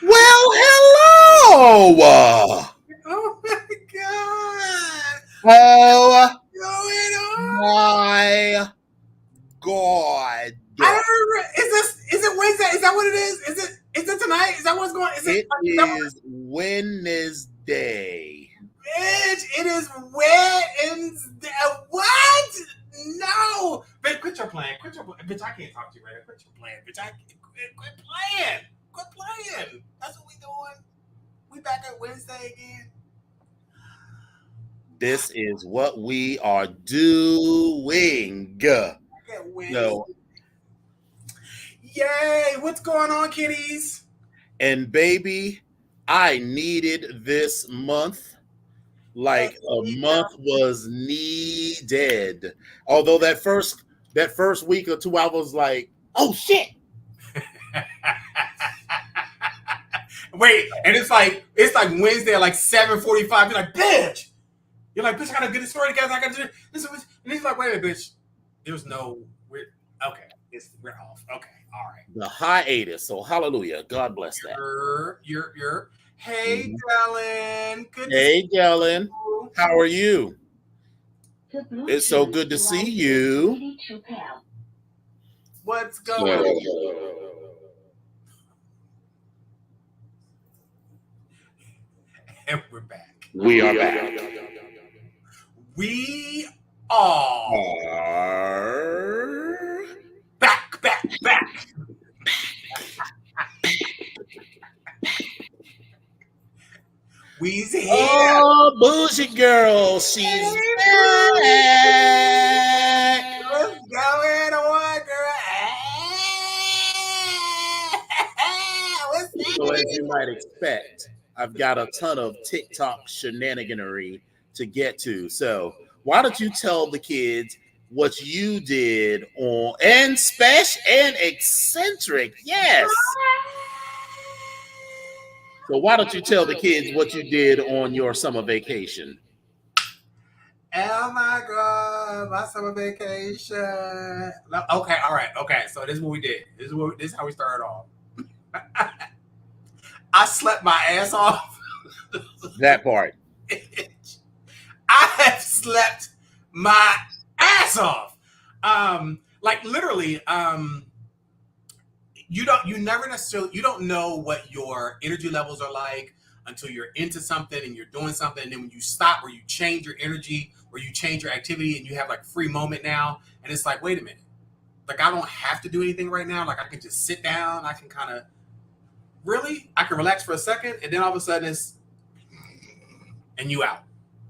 Well, hello. Oh my god! Oh What's going on? my God. I don't remember. Is it Wednesday? Is that what it is? Is it tonight? Is that what's going? It Is that what, is Wednesday. bitch? It is Wednesday. What? No, bitch! Quit your playing. Quit your bitch! I can't talk to you right now. Quit your playing, bitch! I quit playing. Quit playing. That's what we doing. We back at Wednesday again. This is what we are doing. Back at Wednesday. No, Yay! What's going on, kitties? and baby, I needed this month like a month was needed. Although that first week or two, I was like, oh shit. Wait, and it's like Wednesday at like 7:45. You're like, bitch. You're like, bitch, I gotta get the story together. I gotta do this. And he's like, wait a minute, bitch. There's no we're okay. We're off. Okay, all right. The hiatus. So hallelujah. God bless that. You're hey Dylan. Good Hey, Galen. to see you. How are you? It's so good to see you. What's going on? And we're back. We are back. We are Are back. We's here. oh, bougie girl. She's back. What's going on, girl? What's So as happening? you might expect, I've got a ton of TikTok shenaniganery to get to. So why don't you tell the kids what you did on and special and eccentric? Yes. So why don't you tell the kids what you did on your summer vacation? Oh my god, my summer vacation. Okay, all right, okay. So this is what we did. This is how we started off. I slept my ass off. That part. I have slept my ass off. Like literally, you don't know what your energy levels are like until you're into something and you're doing something, and then when you stop or you change your energy or you change your activity and you have like free moment now, and it's like, wait a minute, like I don't have to do anything right now. Like I can just sit down, I can kind of I can relax for a second, and then all of a sudden it's and you out.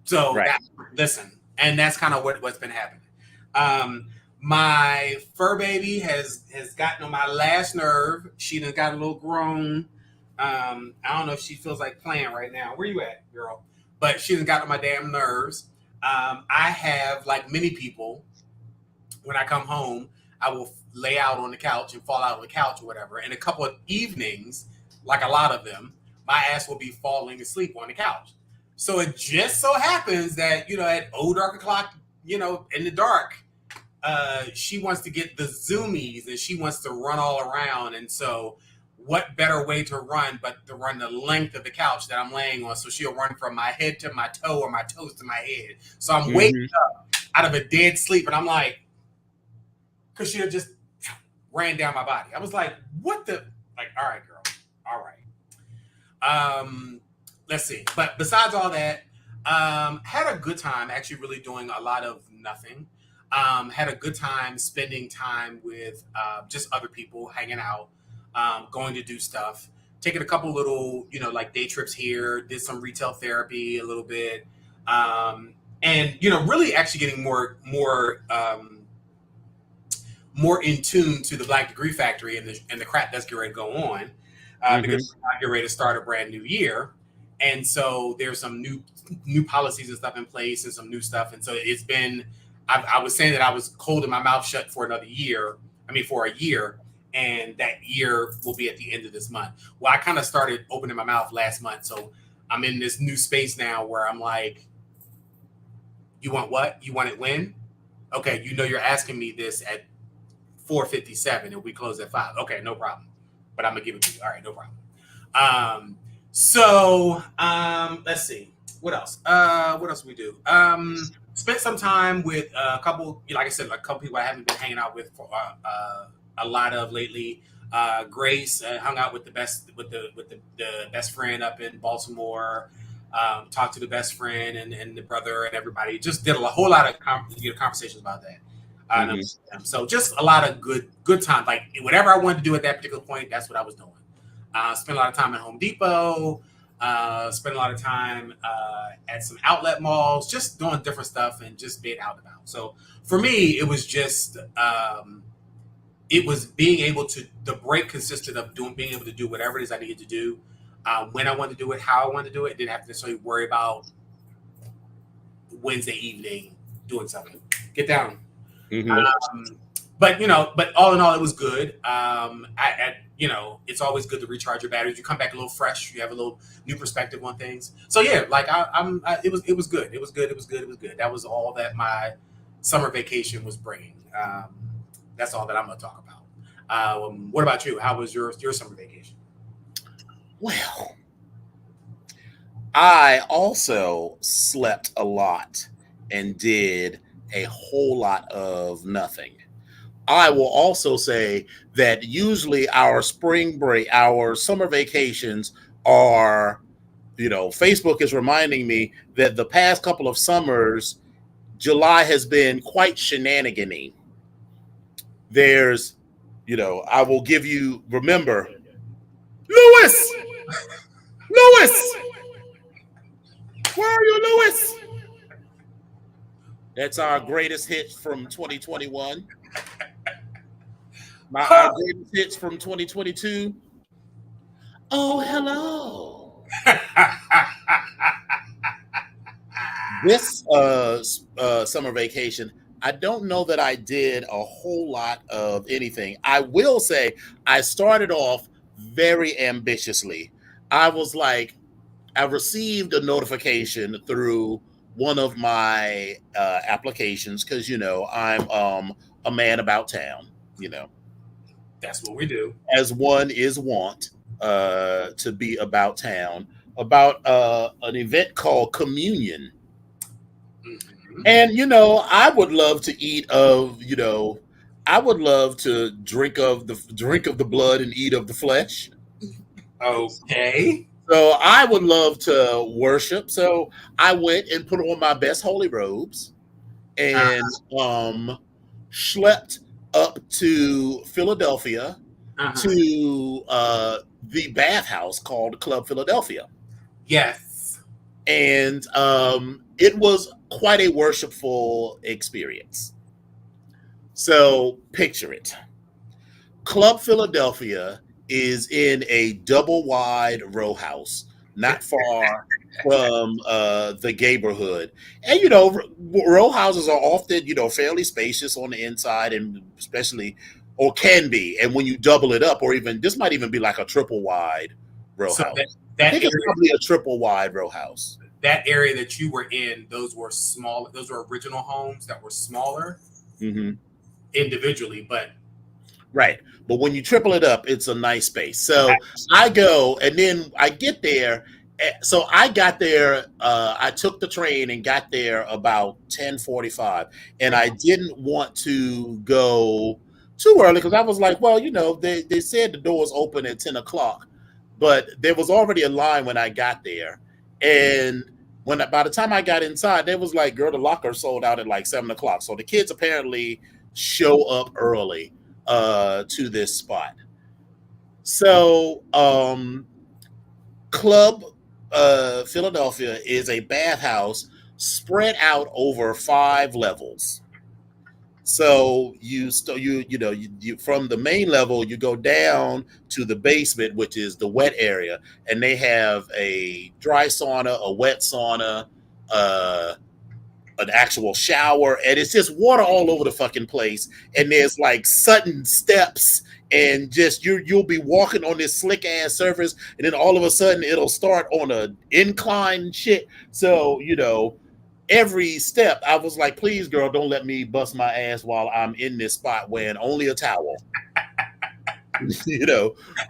So Right. Listen, and that's kind of what's been happening. My fur baby has gotten on my last nerve. She done got a little grown. I don't know if she feels like playing right now. Where you at, girl? But she done got on my damn nerves. I have, like many people, when I come home, I will lay out on the couch and fall out on the couch or whatever. And a couple of evenings, like a lot of them, my ass will be falling asleep on the couch. So it just so happens that, at dark o'clock, in the dark, she wants to get the zoomies and she wants to run all around. And so what better way to run but to run the length of the couch that I'm laying on? So she'll run from my head to my toe or my toes to my head. So I'm waking up out of a dead sleep, and I'm like, because she had just ran down my body. I was like, what the? Like, all right, girl. All right. Um, let's see. But besides all that, had a good time actually really doing a lot of nothing. Had a good time spending time with just other people, hanging out, going to do stuff, taking a couple little, like day trips here, did some retail therapy a little bit. And really actually getting more in tune to the Black Degree Factory and the crap that's getting ready to go on, Mm-hmm. because we're getting ready to start a brand new year, and so there's some new policies and stuff in place and some new stuff, and so it's been. I was saying that I was holding my mouth shut for another year. I mean, for a year, and that year will be at the end of this month. Well, I kind of started opening my mouth last month, so I'm in this new space now where I'm like, "You want what? You want it when? Okay, you're asking me this at 4:57 and we close at 5. Okay, no problem. But I'm gonna give it to you. All right, no problem. Let's see. What else? What else we do? Spent some time with a couple, like I said, a couple people I haven't been hanging out with for a lot of lately. Grace hung out with the best friend up in Baltimore. Talked to the best friend and the brother and everybody. Just did a whole lot of conversations about that. Mm-hmm. So just a lot of good time. Like whatever I wanted to do at that particular point, that's what I was doing. Spent a lot of time at Home Depot. Spent a lot of time at some outlet malls, just doing different stuff and just being out and about. So for me, it was just it was being able to. The break consisted of being able to do whatever it is I needed to do, when I wanted to do it, how I wanted to do it. Didn't have to necessarily worry about Wednesday evening doing something. Get down. Mm-hmm. But all in all, it was good. It's always good to recharge your batteries. You come back a little fresh. You have a little new perspective on things. So yeah, like it was good. It was good. It was good. It was good. That was all that my summer vacation was bringing. That's all that I'm gonna talk about. What about you? How was your summer vacation? Well, I also slept a lot and did a whole lot of nothing. I will also say that usually our spring break, our summer vacations are, Facebook is reminding me that the past couple of summers, July has been quite shenanigany. There's, I will give you, remember, Lewis, Lewis, where are you, Lewis? That's our greatest hit from 2021. Our greatest hits from 2022. Oh, hello. This summer vacation, I don't know that I did a whole lot of anything. I will say I started off very ambitiously. I was like, I received a notification through one of my applications because I'm a man about town. That's what we do. As one is wont to be about town about an event called Communion. Mm-hmm. And I would love to eat of, I would love to drink of the blood and eat of the flesh. Okay. So I would love to worship. So I went and put on my best holy robes and schlepped up to Philadelphia Uh-huh. to the bathhouse called Club Philadelphia. Yes. And it was quite a worshipful experience. So picture it. Club Philadelphia is in a double wide row house, not far from the neighborhood. And row houses are often fairly spacious on the inside, and especially or can be. And when you double it up, or even this might even be like a triple wide row So house. that I that think it's area probably a triple wide row house. that area that you were in, those were small. Those were original homes that were smaller Hmm. individually, but Right. But when you triple it up, it's a nice space. So I go and then I get there. So I got there, I took the train and got there about 10:45. And I didn't want to go too early because I was like, well, they said the doors open at 10 o'clock. but there was already a line when I got there, and by the time I got inside, they was like, "Girl, the locker sold out at like 7 o'clock." So the kids apparently show up early to this spot. So Club Philadelphia is a bathhouse spread out over 5 levels. So you from the main level you go down to the basement, which is the wet area, and they have a dry sauna, a wet sauna, uh, an actual shower, and it's just water all over the fucking place. And there's like sudden steps, and just you'll be walking on this slick ass surface, and then all of a sudden it'll start on a incline and shit. So every step I was like, please, girl, don't let me bust my ass while I'm in this spot wearing only a towel.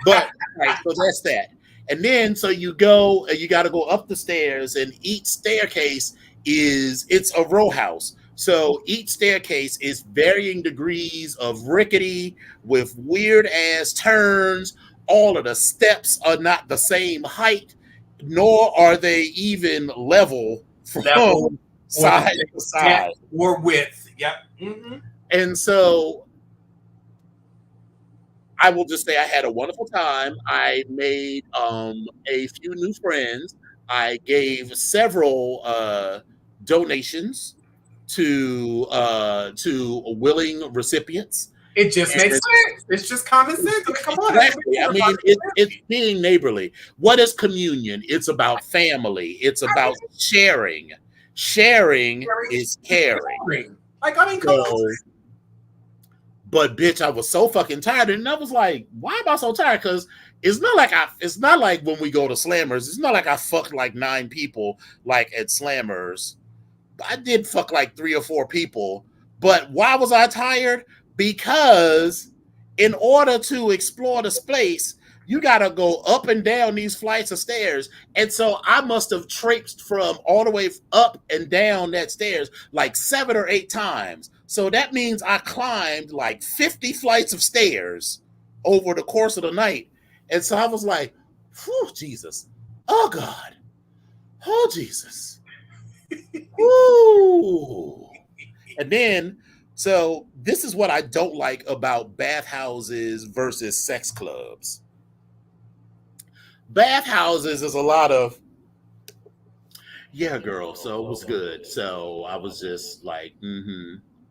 But right, so that's that. And then so you got to go up the stairs, and each staircase it's a row house. So each staircase is varying degrees of rickety with weird ass turns. All of the steps are not the same height, nor are they even level Level from side to side or width. Yep. Mm-hmm. And so I will just say I had a wonderful time. I made a few new friends. I gave several donations to willing recipients. It just makes sense. It's just common sense. I mean, come on. Exactly. I mean, it's being neighborly. What is communion? It's about family. It's about sharing. Sharing is caring. Like, I mean, come on. But bitch, I was so fucking tired, and I was like, "Why am I so tired?" Because it's not like when we go to Slammers. It's not like I fucked like 9 people like at Slammers. I did fuck like 3 or 4 people. But why was I tired? Because in order to explore the space, you got to go up and down these flights of stairs. And so I must have traipsed from all the way up and down that stairs like 7 or 8 times. So that means I climbed like 50 flights of stairs over the course of the night. And so I was like, whew, Jesus. Oh, God. Oh, Jesus. Woo. And then, so this is what I don't like about bathhouses versus sex clubs. Bathhouses is a lot of, yeah, girl, so it was good. So I was just like,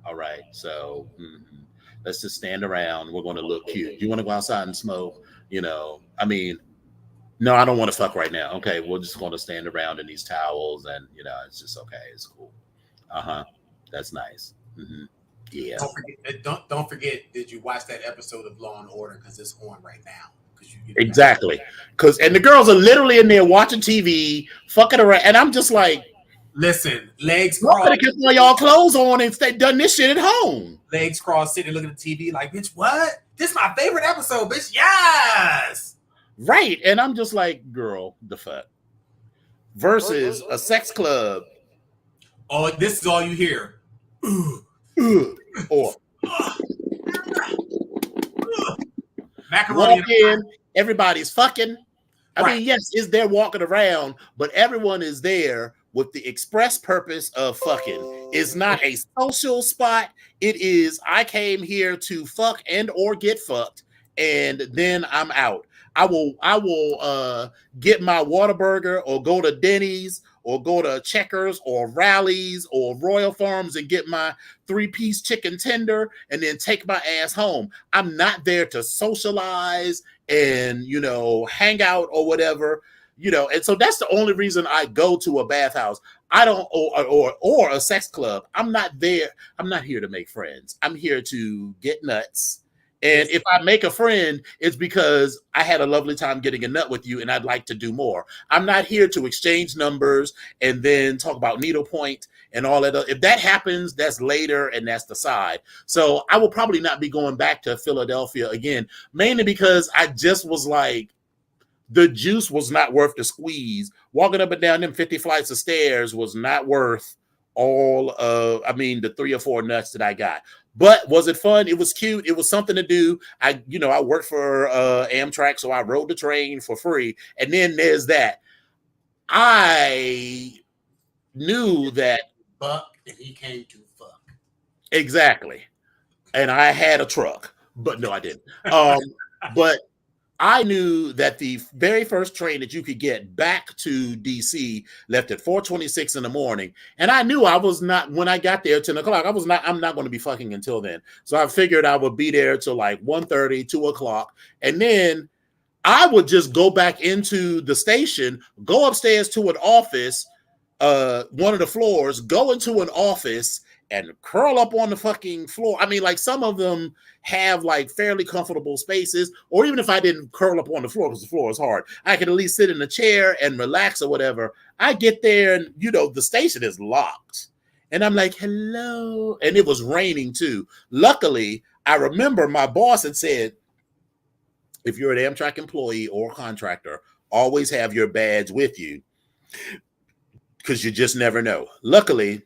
all right, so let's just stand around. We're going to look cute. You want to go outside and smoke? I mean, no, I don't want to fuck right now. Okay, we're just going to stand around in these towels, and it's just okay. It's cool. That's nice. Yeah. Don't forget. Did you watch that episode of Law and Order? Because it's on right now. Exactly. And the girls are literally in there watching TV, fucking around, and I'm just like, listen, legs crossed. Y'all keep all y'all clothes on and stay done this shit at home. Legs crossed, sitting looking at the TV like, bitch, what? This is my favorite episode, bitch. Yes. Right. And I'm just like, girl, the fuck. Versus a sex club. Oh, this is all you hear. Or macaroni. Walk in, everybody's fucking. I mean, yes, they're walking around, but everyone is there with the express purpose of fucking. It's not a social spot. It is, I came here to fuck and or get fucked, and then I'm out. I will get my Whataburger or go to Denny's or go to Checkers or Rally's or Royal Farms and get my 3-piece chicken tender and then take my ass home. I'm not there to socialize and, hang out or whatever, and so that's the only reason I go to a bathhouse. I don't, or a sex club. I'm not there. I'm not here to make friends. I'm here to get nuts. And if I make a friend, it's because I had a lovely time getting a nut with you and I'd like to do more. I'm not here to exchange numbers and then talk about needlepoint and all that. If that happens, that's later and that's the side. So I will probably not be going back to Philadelphia again, mainly because I just was like, the juice was not worth the squeeze. Walking up and down them 50 flights of stairs was not worth the 3 or 4 nuts that I got. But was it fun? It was cute. It was something to do. I worked for Amtrak, so I rode the train for free. And then there's that. I knew that Buck and he came to fuck. exactly. And I had a truck, but no, I didn't. Um, but I knew that the very first train that you could get back to DC left at 4:26 in the morning. And I knew I was not, when I got there at 10 o'clock, I'm not going to be fucking until then. So I figured I would be there till like 1:30, 2 o'clock. And then I would just go back into the station, go upstairs to an office, one of the floors, go into an office and curl up on the fucking floor. I mean, like some of them have like fairly comfortable spaces, or even if I didn't curl up on the floor because the floor is hard, I could at least sit in a chair and relax or whatever. I get there and, the station is locked. And I'm like, hello. And it was raining too. Luckily, I remember my boss had said, if you're an Amtrak employee or contractor, always have your badge with you because you just never know. Luckily,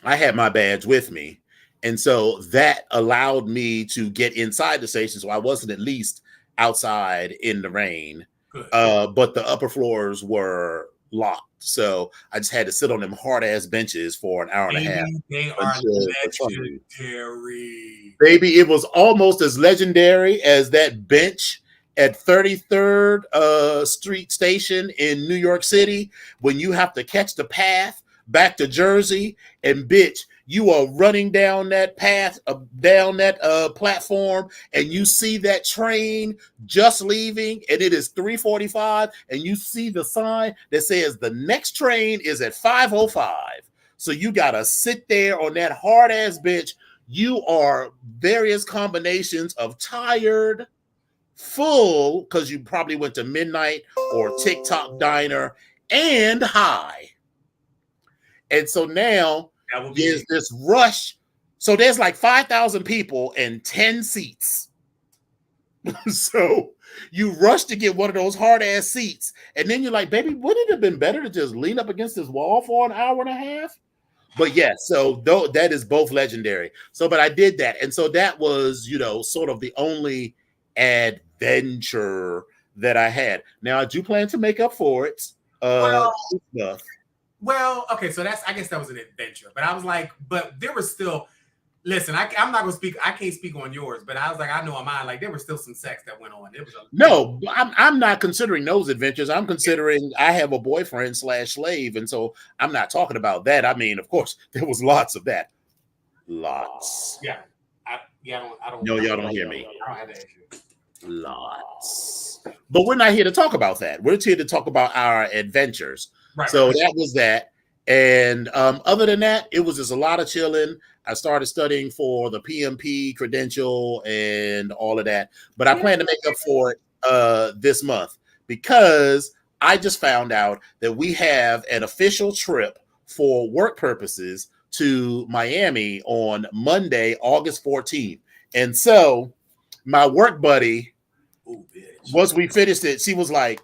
I had my badge with me. And so that allowed me to get inside the station. So I wasn't at least outside in the rain. But the upper floors were locked. So I just had to sit on them hard ass benches for an hour and a half. They are legendary. Baby, it was almost as legendary as that bench at 33rd Street Station in New York City when you have to catch the path back to Jersey, and bitch, you are running down that path, down that platform, and you see that train just leaving, and it is 3:45, and you see the sign that says the next train is at 5:05. So you gotta sit there on that hard ass bench. You are various combinations of tired, full, because you probably went to midnight or TikTok diner, and high. And so now there's this rush. So there's like 5,000 people and 10 seats. So you rush to get one of those hard ass seats. And then you're like, baby, wouldn't it have been better to just lean up against this wall for an hour and a half? But yeah, so that is both legendary. So, but I did that. And so that was, sort of the only adventure that I had. Now I do plan to make up for it. Well, okay, so I guess that was an adventure, but I was like, but there was still, listen, I'm not gonna speak, I can't speak on yours, but I was like, I know on mine, like there was still some sex that went on. It was no, I'm not considering those adventures. I'm considering I have a boyfriend / slave, and so I'm not talking about that. I mean, of course, there was lots of that. Lots. Yeah. I don't. No, y'all don't hear me. I don't have that issue. Lots. But we're not here to talk about that. We're here to talk about our adventures. Right, so that was that. And other than that, it was just a lot of chilling. I started studying for the PMP credential and all of that. But I plan to make up for it this month because I just found out that we have an official trip for work purposes to Miami on Monday, August 14th. And so my work buddy, once we finished it, she was like,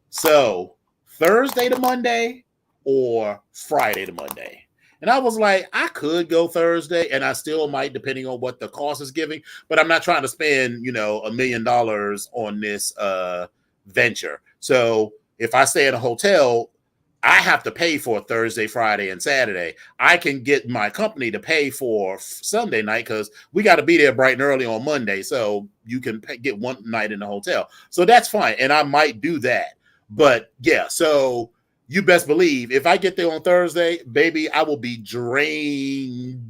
so Thursday to Monday or Friday to Monday? And I was like, I could go Thursday and I still might, depending on what the cost is giving, but I'm not trying to spend, $1 million on this venture. So if I stay in a hotel, I have to pay for Thursday, Friday, and Saturday. I can get my company to pay for Sunday night because we got to be there bright and early on Monday. So you can get one night in the hotel. So that's fine. And I might do that. But yeah, so you best believe if I get there on Thursday, baby, I will be drained.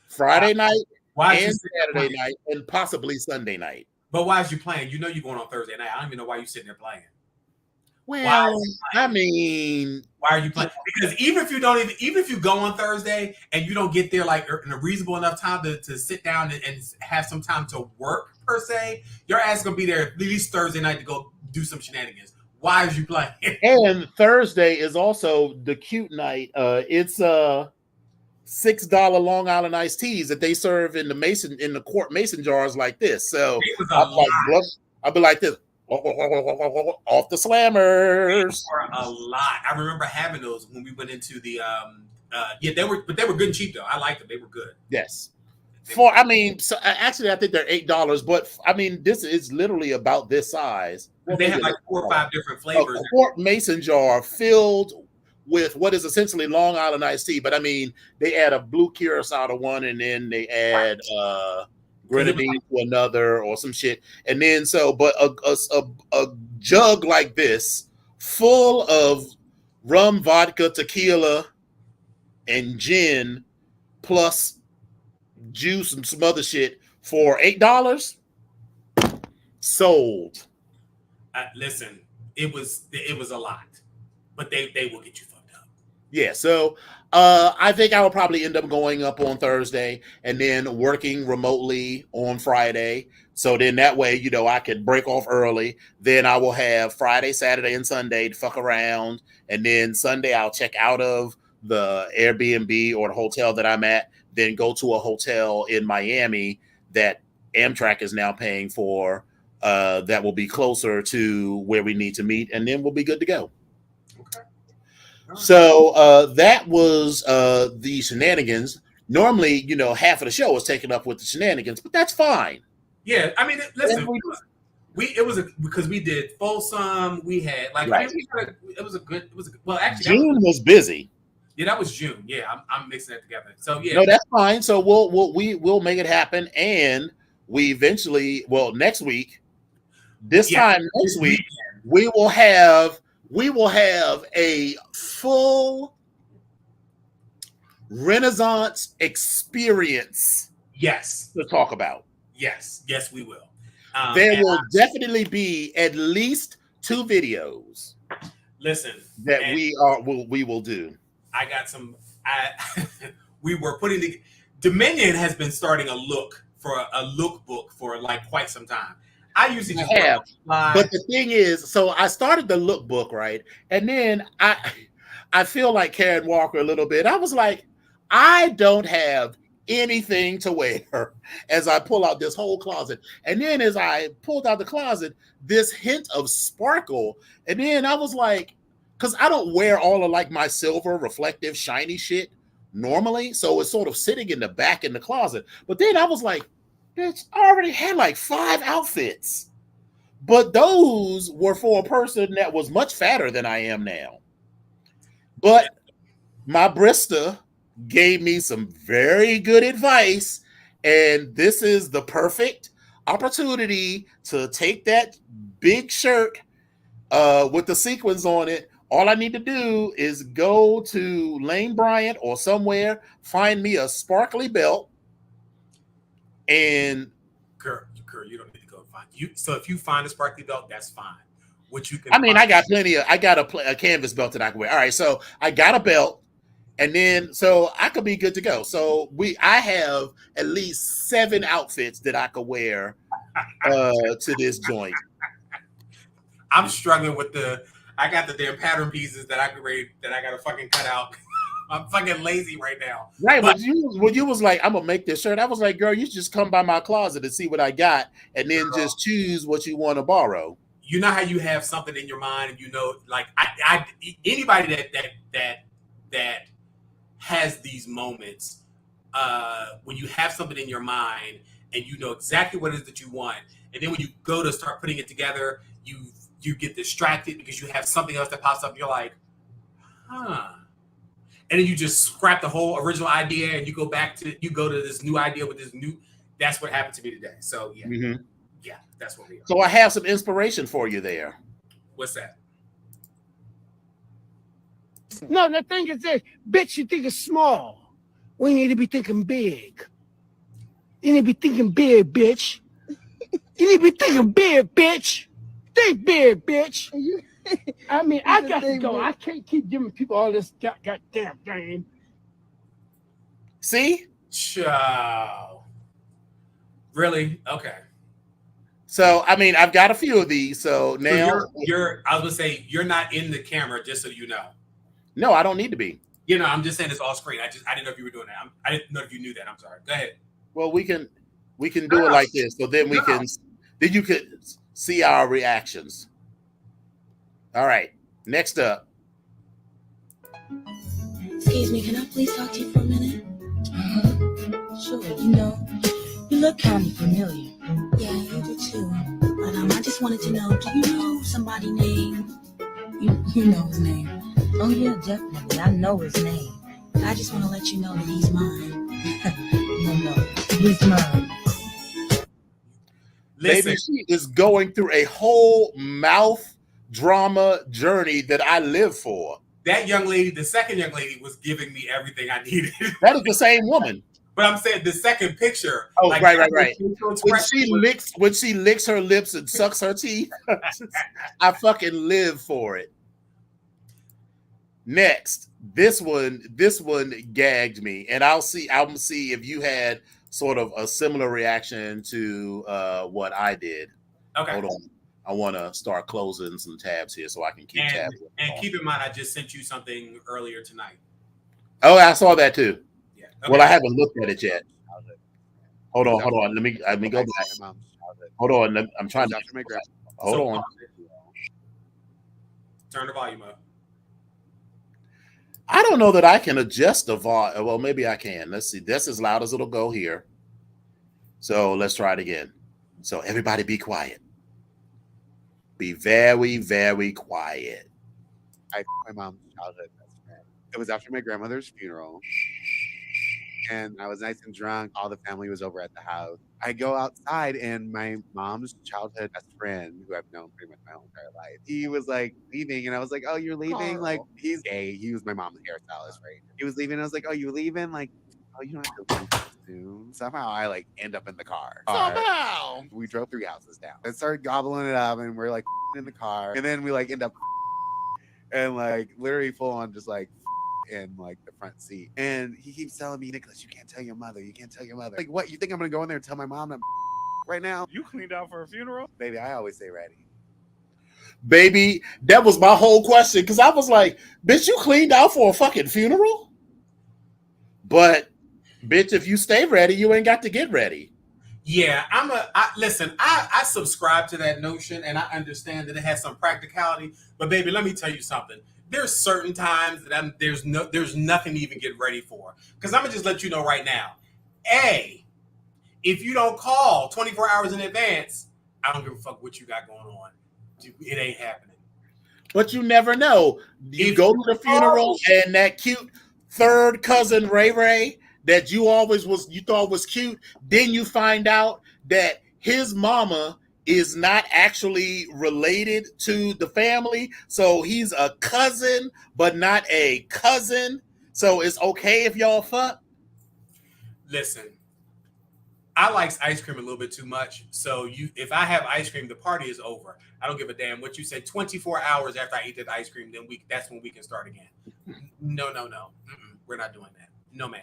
Friday night and Saturday night and possibly Sunday night. But why is you playing? You know you're going on Thursday night. I don't even know why you're sitting there playing. Well, I mean, why are you playing? Because even if you go on Thursday and you don't get there like in a reasonable enough time to sit down and have some time to work per se, your ass is gonna be there at least Thursday night to go do some shenanigans. Why is you playing? And Thursday is also the cute night. It's $6 Long Island iced teas that they serve in the quart mason jars like this. So I'll be like this. Off the slammers for a lot. I remember having those when we went into the Yeah, they were good and cheap though. I liked them. They were good. Yes. They were good. So actually, I think they're $8, but I mean, this is literally about this size. Well, They maybe had a like little 4 or smaller. 5 different A flavors. quart mason jar filled with what is essentially Long Island iced tea. But I mean, they add a blue curacao to one, and then they add Because it was grenadine to another or some shit. And then but a jug like this, full of rum, vodka, tequila, and gin, plus juice and some other shit for $8, sold. listen, it was a lot, but they will get you fucked up. Yeah, so I think I will probably end up going up on Thursday and then working remotely on Friday. So then that way, I could break off early. Then I will have Friday, Saturday, and Sunday to fuck around. And then Sunday, I'll check out of the Airbnb or the hotel that I'm at, then go to a hotel in Miami that Amtrak is now paying for, that will be closer to where we need to meet. And then we'll be good to go. Okay. So that was the shenanigans. Normally, half of the show was taken up with the shenanigans, but that's fine. Yeah, I mean, listen, because we did Folsom. We had right. I mean, it was a good. Well, actually, June was busy. Yeah, that was June. Yeah, I'm mixing that together. So yeah, no, that's fine. So we'll make it happen, and we eventually, next week, time next week, we will have a full Renaissance experience. Yes, to talk about. Yes, we will. There will definitely be at least 2 videos. Listen, that we will do. I got some. We were putting the Dominion has been starting a lookbook for like quite some time. I usually just have, but the thing is, so I started the lookbook, right, and then I feel like Karen Walker a little bit. I was like, I don't have anything to wear as I pull out this whole closet, and then as I pulled out the closet, this hint of sparkle, and then I was like, because I don't wear all of like my silver reflective shiny shit normally, so it's sort of sitting in the back in the closet. But then I was like, bitch, I already had like 5 outfits, but those were for a person that was much fatter than I am now. But my Brista gave me some very good advice, and this is the perfect opportunity to take that big shirt with the sequins on it. All I need to do is go to Lane Bryant or somewhere, find me a sparkly belt, and girl, you don't need to go find you. So if you find a sparkly belt, that's fine. What you can, I got plenty of. I got a canvas belt that I can wear. All right, so I got a belt, and then so I could be good to go. So I have at least 7 outfits that I could wear to this joint. I'm struggling with I got the damn pattern pieces that I gotta fucking cut out. I'm fucking lazy right now. Right, but you was like, I'm gonna make this shirt. I was like, girl, you just come by my closet and see what I got, and then just choose what you want to borrow. You know how you have something in your mind, and like anybody that has these moments when you have something in your mind and you know exactly what it is that you want, and then when you go to start putting it together, you get distracted because you have something else that pops up. And you're like, huh. And then you just scrap the whole original idea and you go to this new idea with this new. That's what happened to me today. So yeah, yeah, that's what we are. So I have some inspiration for you there. What's that? No, the thing is this, bitch, you think it's small. We need to be thinking big. You need to be thinking big, bitch. You need to be thinking big, bitch. Think big, bitch. I mean, I got to go. I can't keep giving people all this goddamn game. See? Ciao. Really? Okay. So, I mean, I've got a few of these. So now I was gonna say you're not in the camera, just so you know. No, I don't need to be. I'm just saying it's all screen. I didn't know if you were doing that. I didn't know if you knew that. I'm sorry. Go ahead. Well, we can do it like this. So then then you could see our reactions. All right. Next up. Excuse me, can I please talk to you for a minute? Sure, you look kind of familiar. Yeah, you do too. But I just wanted to know, do you know somebody named... You know his name. Oh yeah, definitely. I know his name. I just want to let you know that he's mine. No, he's mine. Listen, Baby, she is going through a whole mouth drama journey that I live for. that young lady, the second young lady, was giving me everything I needed. That is the same woman. But I'm saying the second picture. Oh, right. When When she licks her lips and sucks her teeth, I fucking live for it. Next, this one gagged me, and I'm see if you had sort of a similar reaction to what I did. Okay. Hold on. I want to start closing some tabs here so I can keep tabs. And keep in mind, I just sent you something earlier tonight. Oh, I saw that too. Yeah. Okay. Well, I haven't looked at it yet. Hold on. Let me go back. Hold on. I'm trying to. Hold on. Turn the volume up. I don't know that I can adjust the volume. Well, maybe I can. Let's see. That's as loud as it'll go here. So let's try it again. So everybody be quiet. Be very, very quiet. My mom's childhood best friend. It was after my grandmother's funeral. And I was nice and drunk. All the family was over at the house. I go outside, and my mom's childhood best friend, who I've known pretty much my whole entire life, he was like leaving, and I was like, "Oh, you're leaving?" Like, he's gay. He was my mom's hairstylist, right? He was leaving. And I was like, "Oh, you leaving?" Like, "Oh, you don't have to leave soon." Somehow I like end up in the car. Somehow we drove 3 houses down and started gobbling it up, and we're like in the car, and then we like end up and like literally full on just like in like the front seat. And he keeps telling me, "Nicholas, you can't tell your mother. You can't tell your mother." Like, what? You think I'm gonna go in there and tell my mom that right now? You cleaned out for a funeral? Baby, I always stay ready. Baby, that was my whole question, because I was like, bitch, you cleaned out for a fucking funeral? But bitch, if you stay ready, you ain't got to get ready. Yeah, listen, I subscribe to that notion, and I understand that it has some practicality. But baby, let me tell you something. There's certain times that there's nothing to even get ready for. Because I'm gonna just let you know right now. If you don't call 24 hours in advance, I don't give a fuck what you got going on. It ain't happening. But you never know. You go to the funeral, and that cute third cousin Ray Ray that you thought was cute, then you find out that his mama is not actually related to the family. So he's a cousin, but not a cousin. So it's okay if y'all fuck. Listen, I like ice cream a little bit too much. So if I have ice cream, the party is over. I don't give a damn what you say. 24 hours after I eat that ice cream, then that's when we can start again. No. We're not doing that. No, ma'am.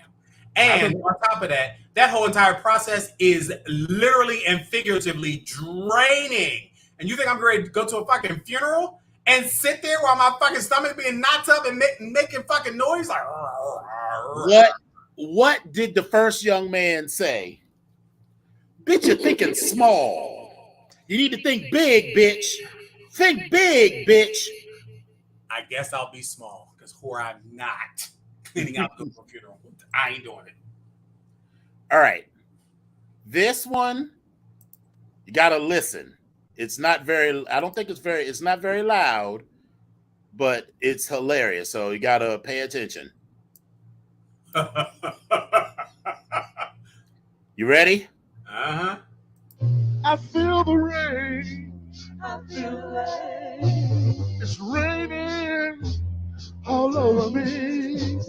And on top of that, that whole entire process is literally and figuratively draining. And you think I'm ready to go to a fucking funeral and sit there while my fucking stomach being knocked up and making fucking noise? Like, what did the first young man say? Bitch, you're thinking small. You need to think big, bitch. Think big, bitch. I guess I'll be small, because whore, I'm not cleaning out the funeral. I ain't doing it. All right. This one, you gotta listen. It's not very loud, but it's hilarious. So you gotta pay attention. You ready? Uh-huh. I feel the rain. I feel the rain. It's raining all over me.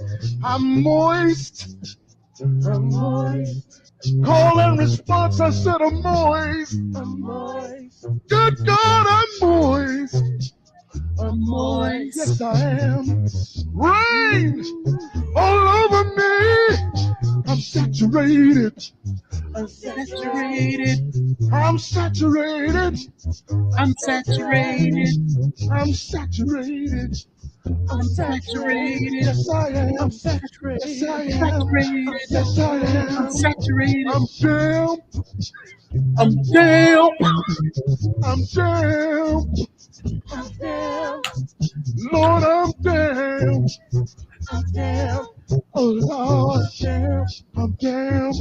I'm moist. I'm moist. Call and response, I said I'm moist. I'm moist. Good God, I'm moist. I'm moist. Yes, I am. Rain all over me. I'm saturated. I'm saturated. I'm saturated. I'm saturated. I'm saturated. I'm saturated. Yes, I am. I'm saturated. Yes, I am. Yes, I am. I'm saturated. I'm damn. I'm damn. I'm damn. I'm damn. Lord, I'm damn. I'm damn. Lord, I'm down.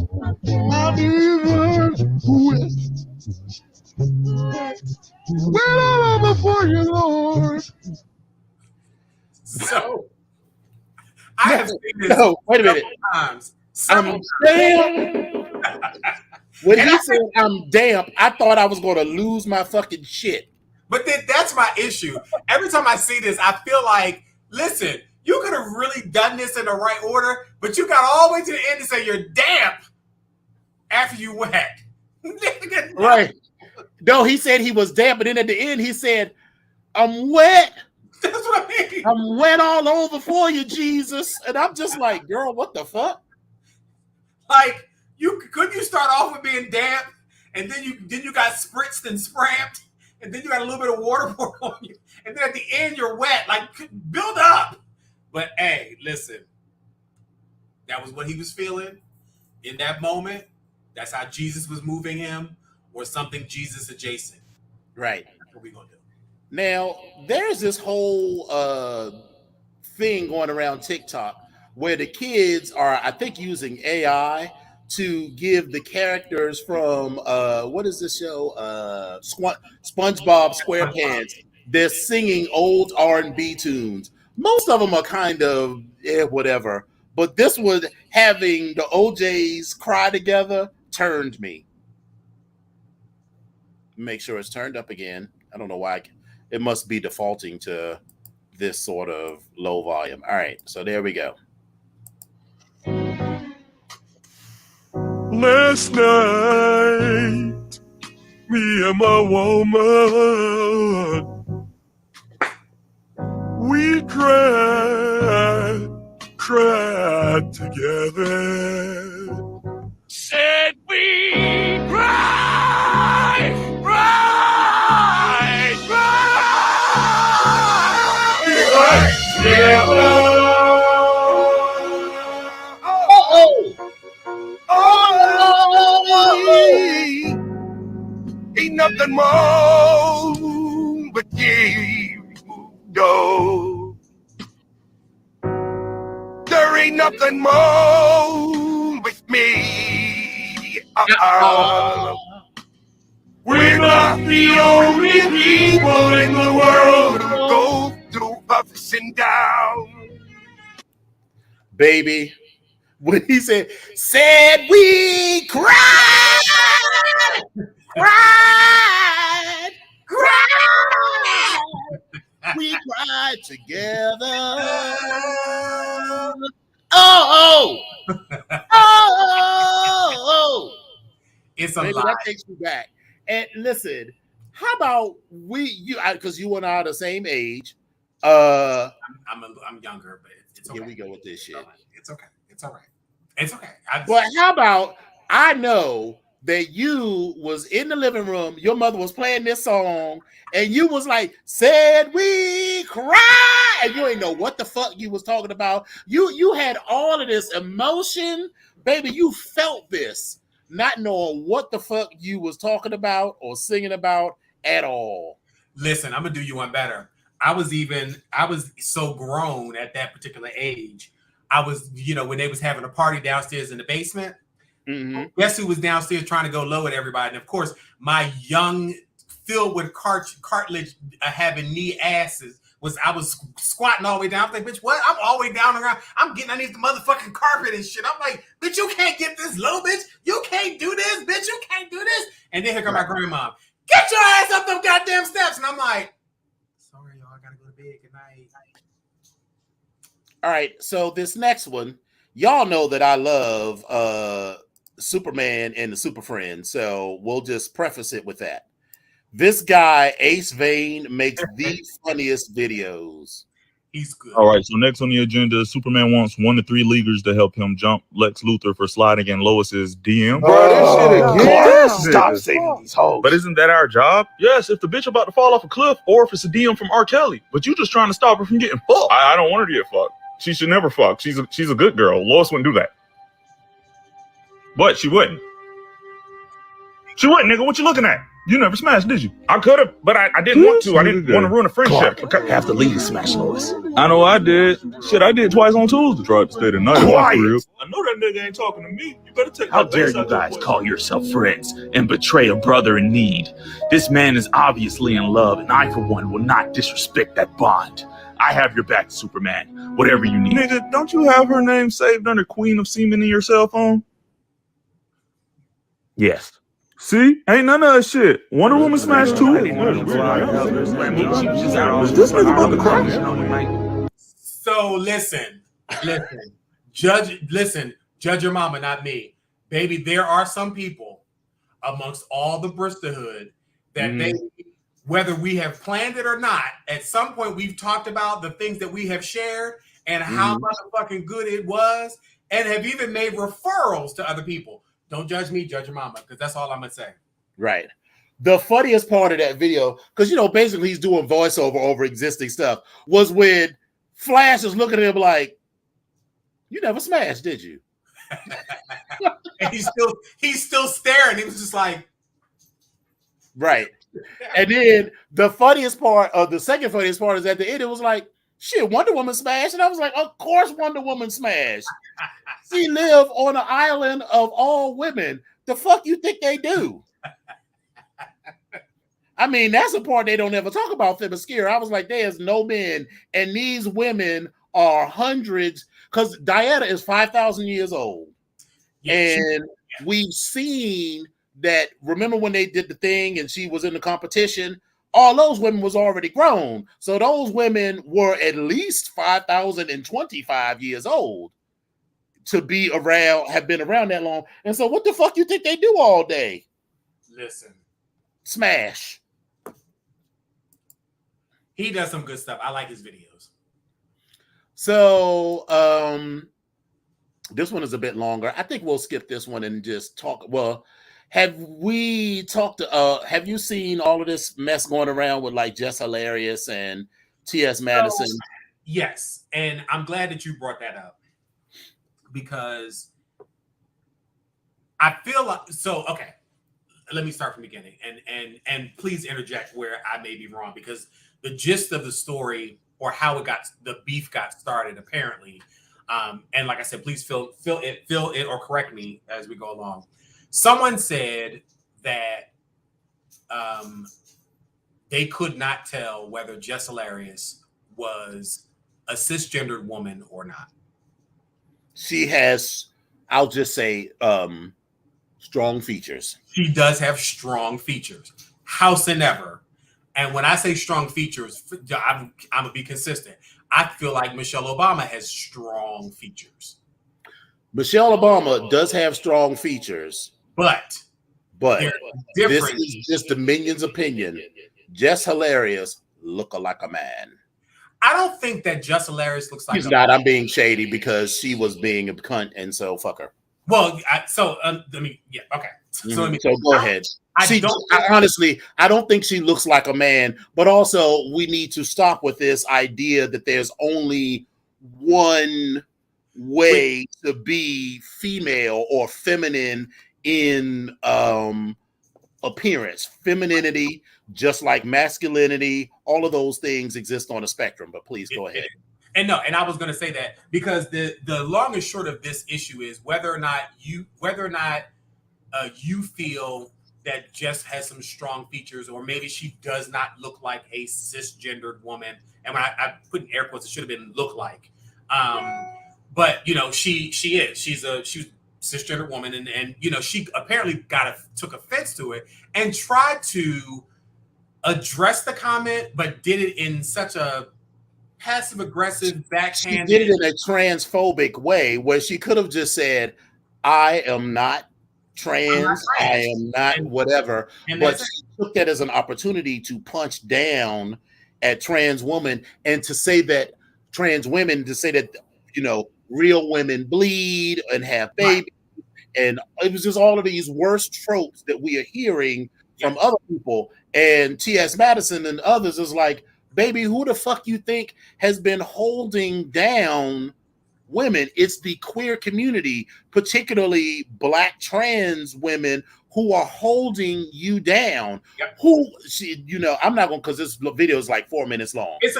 I'm even west. Well, I'm before you, Lord. So I have seen this No, wait a minute. times. I'm damp. When he said I'm damp, I thought I was going to lose my fucking shit. But then that's my issue. Every time I see this, I feel like, listen, you could have really done this in the right order, but you got all the way to the end to say you're damp after you wet. Right. No, he said he was damp, but then at the end he said, I'm wet. That's what I mean. I'm wet all over for you, Jesus. And I'm just like, girl, what the fuck? Like, couldn't you start off with being damp, and then you got spritzed and spramped, and then you got a little bit of water poured on you, and then at the end you're wet. Like, build up. But hey, listen, that was what he was feeling in that moment. That's how Jesus was moving him, or something Jesus adjacent. Right. That's what we gonna do. Now, there's this whole thing going around TikTok where the kids are, I think, using AI to give the characters from what is this show? SpongeBob SquarePants. They're singing old R&B tunes. Most of them are kind of whatever, but this was having the OJs cry together turned me. Make sure it's turned up again. I don't know why. It must be defaulting to this sort of low volume. All right, so there we go. Last night, me and my woman, we cried together. Said we cried together. Ain't nothing more but you go. There ain't nothing more with me. We're not the only people in the world who go through ups and downs. Baby, when he said we cried, we cried together. Oh. It's a Maybe lie. that takes you back. And listen, how about because you and I are the same age. I'm younger, but it's okay. Here we go with this shit. It's okay. It's all right. It's okay. But how about I know that you was in the living room, your mother was playing this song, and you was like, said we cry, and you ain't know what the fuck you was talking about. You had all of this emotion, baby. You felt this, not knowing what the fuck you was talking about or singing about at all. Listen, I'm gonna do you one better. I was so grown at that particular age. I was, when they was having a party downstairs in the basement. Mm-hmm. Guess who was downstairs trying to go low at everybody? And of course, my young, filled with cartilage, having knee asses I was squatting all the way down. I'm like, bitch, what? I'm all the way down around. I'm getting underneath the motherfucking carpet and shit. I'm like, bitch, you can't get this low, bitch. You can't do this, bitch. You can't do this. And then here come my grandma. Get your ass up them goddamn steps. And I'm like, sorry, y'all, I gotta go to bed. Good night. All right, so this next one, y'all know that I love Superman and the Super Friends, so we'll just preface it with that. This guy, Ace Vane, makes the funniest videos. He's good. All right, so next on the agenda, Superman wants 1 to 3 leaguers to help him jump Lex Luthor for sliding in Lois's DM. Bro, this shit again. Stop saving these hoes. But isn't that our job? Yes, if the bitch about to fall off a cliff, or if it's a DM from R. Kelly. But you just trying to stop her from getting fucked. I don't want her to get fucked. She should never fuck. She's a good girl. Lois wouldn't do that. But she wouldn't. She wouldn't, nigga. What you looking at? You never smashed, did you? I could have, but I didn't want to. I didn't want to ruin a friendship. Clark, half the league is smash Lois. I know I did. Shit, I did twice on Tuesday. Tried to stay the night. Quiet! I know that nigga ain't talking to me. You better take How that dare bass you out your guys voice. call yourself friends and betray a brother in need? This man is obviously in love, and I, for one, will not disrespect that bond. I have your back, Superman. Whatever you need. Nigga, don't you have her name saved under Queen of Semen in your cell phone? Yes. See? Ain't none of that shit. Wonder Woman smashed too. Is this nigga about to cry? So listen, judge your mama, not me. Baby, there are some people amongst all the Bristolhood that they, whether we have planned it or not, at some point we've talked about the things that we have shared and how motherfucking good it was, and have even made referrals to other people. Don't judge me, judge your mama, because that's all I'm gonna say. Right. The funniest part of that video, because basically he's doing voiceover over existing stuff, was when Flash is looking at him like, "You never smashed, did you?" And he's still staring. He was just like, right. And then the second funniest part is at the end. It was like, "Shit, Wonder Woman smashed," and I was like, "Of course, Wonder Woman smashed. She live on an island of all women. The fuck you think they do?" I mean, that's the part they don't ever talk about. Themyscira. I was like, there's no men, and these women are hundreds, because Diana is 5,000 years old. And we've seen that. Remember when they did the thing and she was in the competition? All those women was already grown. So those women were at least 5,025 years old to be around, have been around that long. And so what the fuck you think they do all day? listen, Smash. he does some good stuff. I like his videos. So this one is a bit longer. I think we'll skip this one and just talk. Well, have you seen all of this mess going around with like Jess Hilarious and T.S. Madison? Yes, and I'm glad that you brought that up because I feel like okay. Let me start from the beginning and please interject where I may be wrong, because the gist of the story or how the beef got started apparently, and like I said, please fill it or correct me as we go along. Someone said that they could not tell whether Jess Hilarious was a cisgendered woman or not. She has, I'll just say, strong features. She does have strong features. Howsoever, and when I say strong features, I'm gonna be consistent. I feel like Michelle Obama has strong features. Michelle Obama does have strong features, but this is just the Minions' opinion. Jess Hilarious look like a man. I don't think that Jess Hilarious looks like. She's not. I'm being shady because she was being a cunt, and so fuck her. Well, let me. Yeah, okay. So go ahead. Honestly, I don't think she looks like a man, but also we need to stop with this idea that there's only one way to be female or feminine in appearance. Femininity, just like masculinity, all of those things exist on a spectrum. But please go ahead. And I was going to say that because the long and short of this issue is whether or not you feel that Jess has some strong features, or maybe she does not look like a cisgendered woman. And when I put in air quotes, it should have been look like. But she is. She's a cisgendered woman, and she apparently took offense to it and tried to address the comment, but did it in such a passive aggressive backhand. She did it in a transphobic way where she could have just said, "I am not trans. I am not whatever." But she took that as an opportunity to punch down at trans women and to say that trans women, to say that real women bleed and have babies. And it was just all of these worst tropes that we are hearing from other people. And T.S. Madison and others is like, baby, who the fuck you think has been holding down women? It's the queer community, particularly Black trans women who are holding you down. Yep. Who she, I'm not going, because this video is like 4 minutes long. It's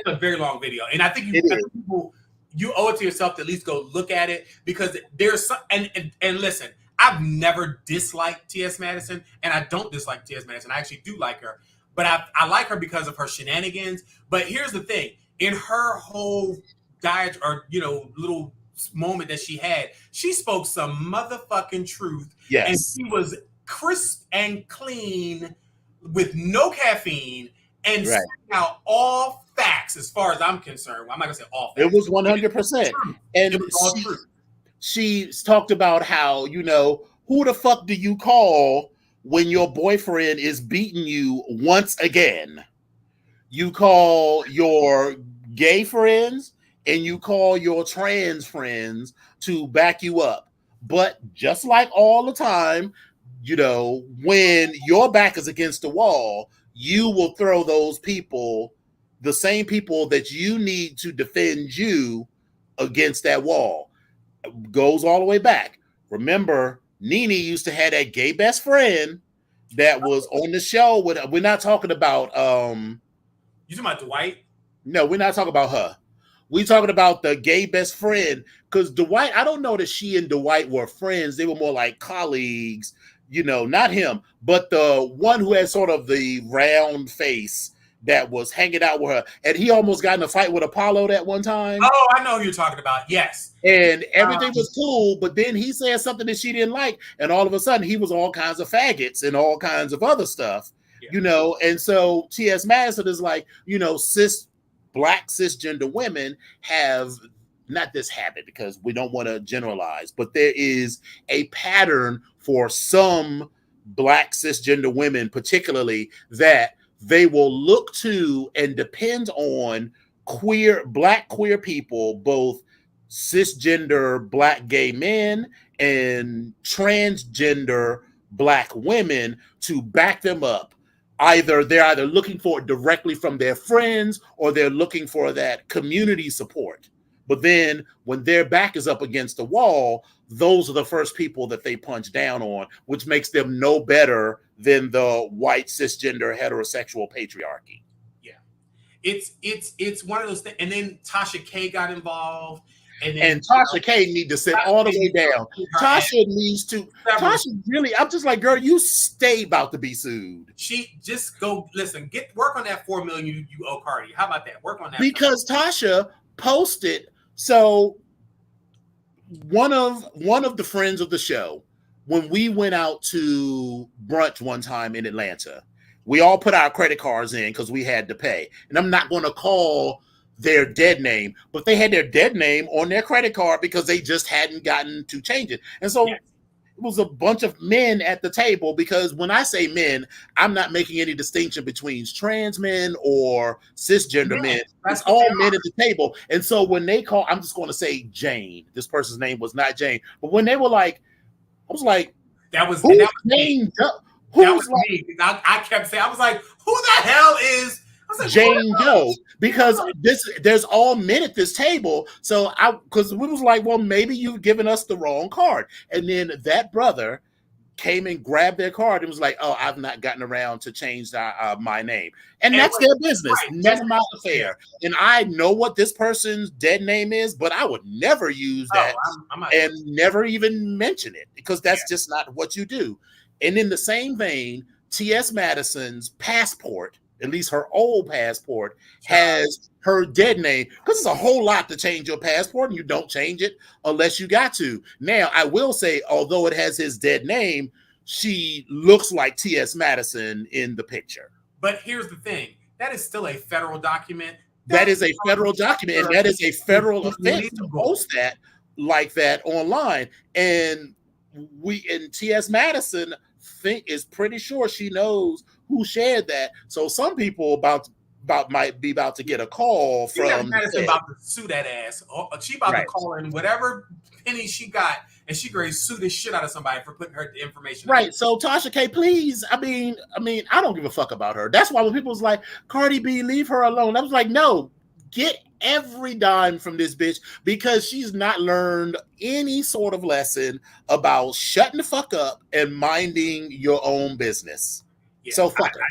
a very long video, and I think you owe it to yourself to at least go look at it, because there's some, and listen, I've never disliked T.S. Madison, and I don't dislike T.S. Madison. I actually do like her, but I like her because of her shenanigans. But here's the thing: in her whole diet, or little moment that she had, she spoke some motherfucking truth. Yes. And she was crisp and clean with no caffeine and Right. out all facts as far as I'm concerned. Well, I'm not gonna say all facts. It was 100%. And it was all true. She talked about how, who the fuck do you call when your boyfriend is beating you once again? You call your gay friends and you call your trans friends to back you up. But just like all the time, when your back is against the wall, you will throw those people, the same people that you need to defend you, against that wall. Goes all the way back. Remember, Nene used to have that gay best friend that was on the show. We're not talking about You talking about Dwight? No, we're not talking about her. We're talking about the gay best friend, because Dwight, I don't know that she and Dwight were friends. They were more like colleagues, not him, but the one who had sort of the round face that was hanging out with her. And he almost got in a fight with Apollo that one time. Oh, I know who you're talking about. Yes. And everything was cool, but then he said something that she didn't like. And all of a sudden, he was all kinds of faggots and all kinds of other stuff, And so T.S. Madison is like, Black cisgender women have not this habit, because we don't want to generalize, but there is a pattern for some Black cisgender women, particularly, that they will look to and depend on Black queer people, both cisgender Black gay men and transgender Black women, to back them up. They're either looking for it directly from their friends, or they're looking for that community support. But then when their back is up against the wall, those are the first people that they punch down on, which makes them no better than the white cisgender heterosexual patriarchy. Yeah. It's one of those things. And then Tasha K got involved. And Tasha K need to sit all the way down. Tasha needs to. Tasha really, I'm just like, girl, you stay about to be sued. She just go listen. Work on that $4 million you owe Cardi. How about that? Work on that. Because Tasha posted. So one of the friends of the show, when we went out to brunch one time in Atlanta, we all put our credit cards in because we had to pay. And I'm not going to call their dead name, but they had their dead name on their credit card because they just hadn't gotten to change it. And so it was a bunch of men at the table, because when I say men, I'm not making any distinction between trans men or cisgender men. It's all men at the table. And so when they call, I'm just going to say Jane. This person's name was not Jane. But when they were like, I was like, that was Jane? That was me. I kept saying, I was like, who the hell is Jane Doe? Because there's all men at this table. So because we was like, well, maybe you've given us the wrong card. And then that brother came and grabbed their card and was like, oh, I've not gotten around to change my name. And that's their business. Right. None of my affair. And I know what this person's dead name is, but I would never use that and never even mention it, because that's just not what you do. And in the same vein, T.S. Madison's passport, at least her old passport, has her dead name, because it's a whole lot to change your passport, and you don't change it unless you got to. Now, I will say, although it has his dead name, she looks like T.S. Madison in the picture. But here's the thing. That is still a federal document. That is a federal document, and that is a federal offense to post that like that online. And T.S. Madison is pretty sure she knows who shared that. So some people might be about to get a call from Madison about to sue that ass. She about to call in whatever penny she got, and she going to sue the shit out of somebody for putting her information right out. So Tasha K, please, I mean I don't give a fuck about her. That's why when people was like, Cardi B, leave her alone, I was like, no, Get every dime from this bitch because she's not learned any sort of lesson about shutting the fuck up and minding your own business. Yeah, So fuck her.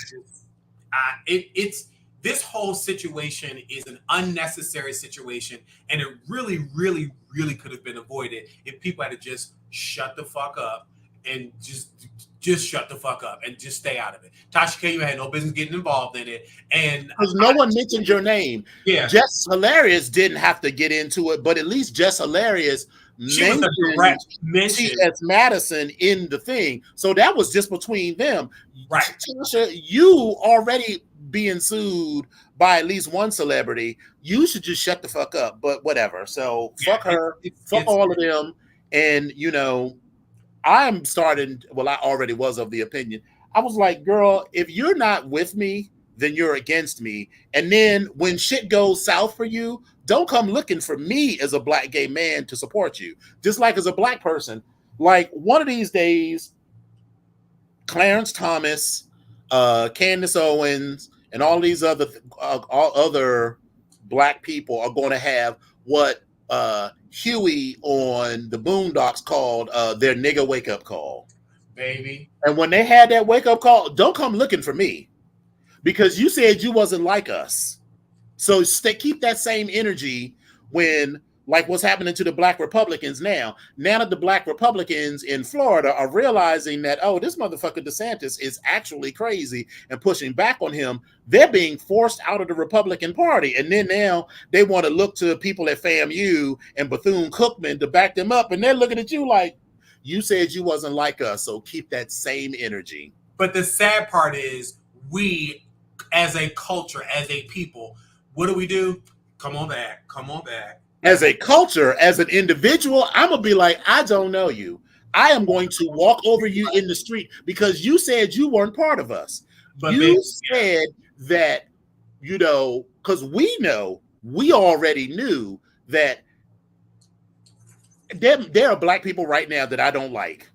It's this whole situation is an unnecessary situation, and it really, really, really could have been avoided if people had to just shut the fuck up and just shut the fuck up and just stay out of it. Tasha K, you had no business getting involved in it, and because no one mentioned your name. Yeah, Jess Hilarious didn't have to get into it, but at least Jess Hilarious mentioned T.S. Madison in the thing, so that was just between them. Right, Tasha, you already being sued by at least one celebrity. You should just shut the fuck up. But whatever. So fuck her, fuck all of them, and you know. I'm starting, well, I already was of the opinion. I was like, girl, if you're not with me, then you're against me. And then when shit goes south for you, don't come looking for me as a black gay man to support you. Just like as a black person, like one of these days, Clarence Thomas, Candace Owens, and all these other black people are going to have what Huey on the Boondocks called their nigga wake up call, baby. And when they had that wake up call, don't come looking for me because you said you wasn't like us. So keep that same energy when, like what's happening to the black Republicans now. Now that the black Republicans in Florida are realizing that, oh, this motherfucker DeSantis is actually crazy and pushing back on him, they're being forced out of the Republican Party. And then now they want to look to people at FAMU and Bethune-Cookman to back them up. And they're looking at you like, you said you wasn't like us, so keep that same energy. But the sad part is we, as a culture, as a people, what do? Come on back. Come on back. As a culture, as an individual, I'm going to be like, I don't know you. I am going to walk over you in the street because you said you weren't part of us. But you said that, you know, because we already knew that there are black people right now that I don't like.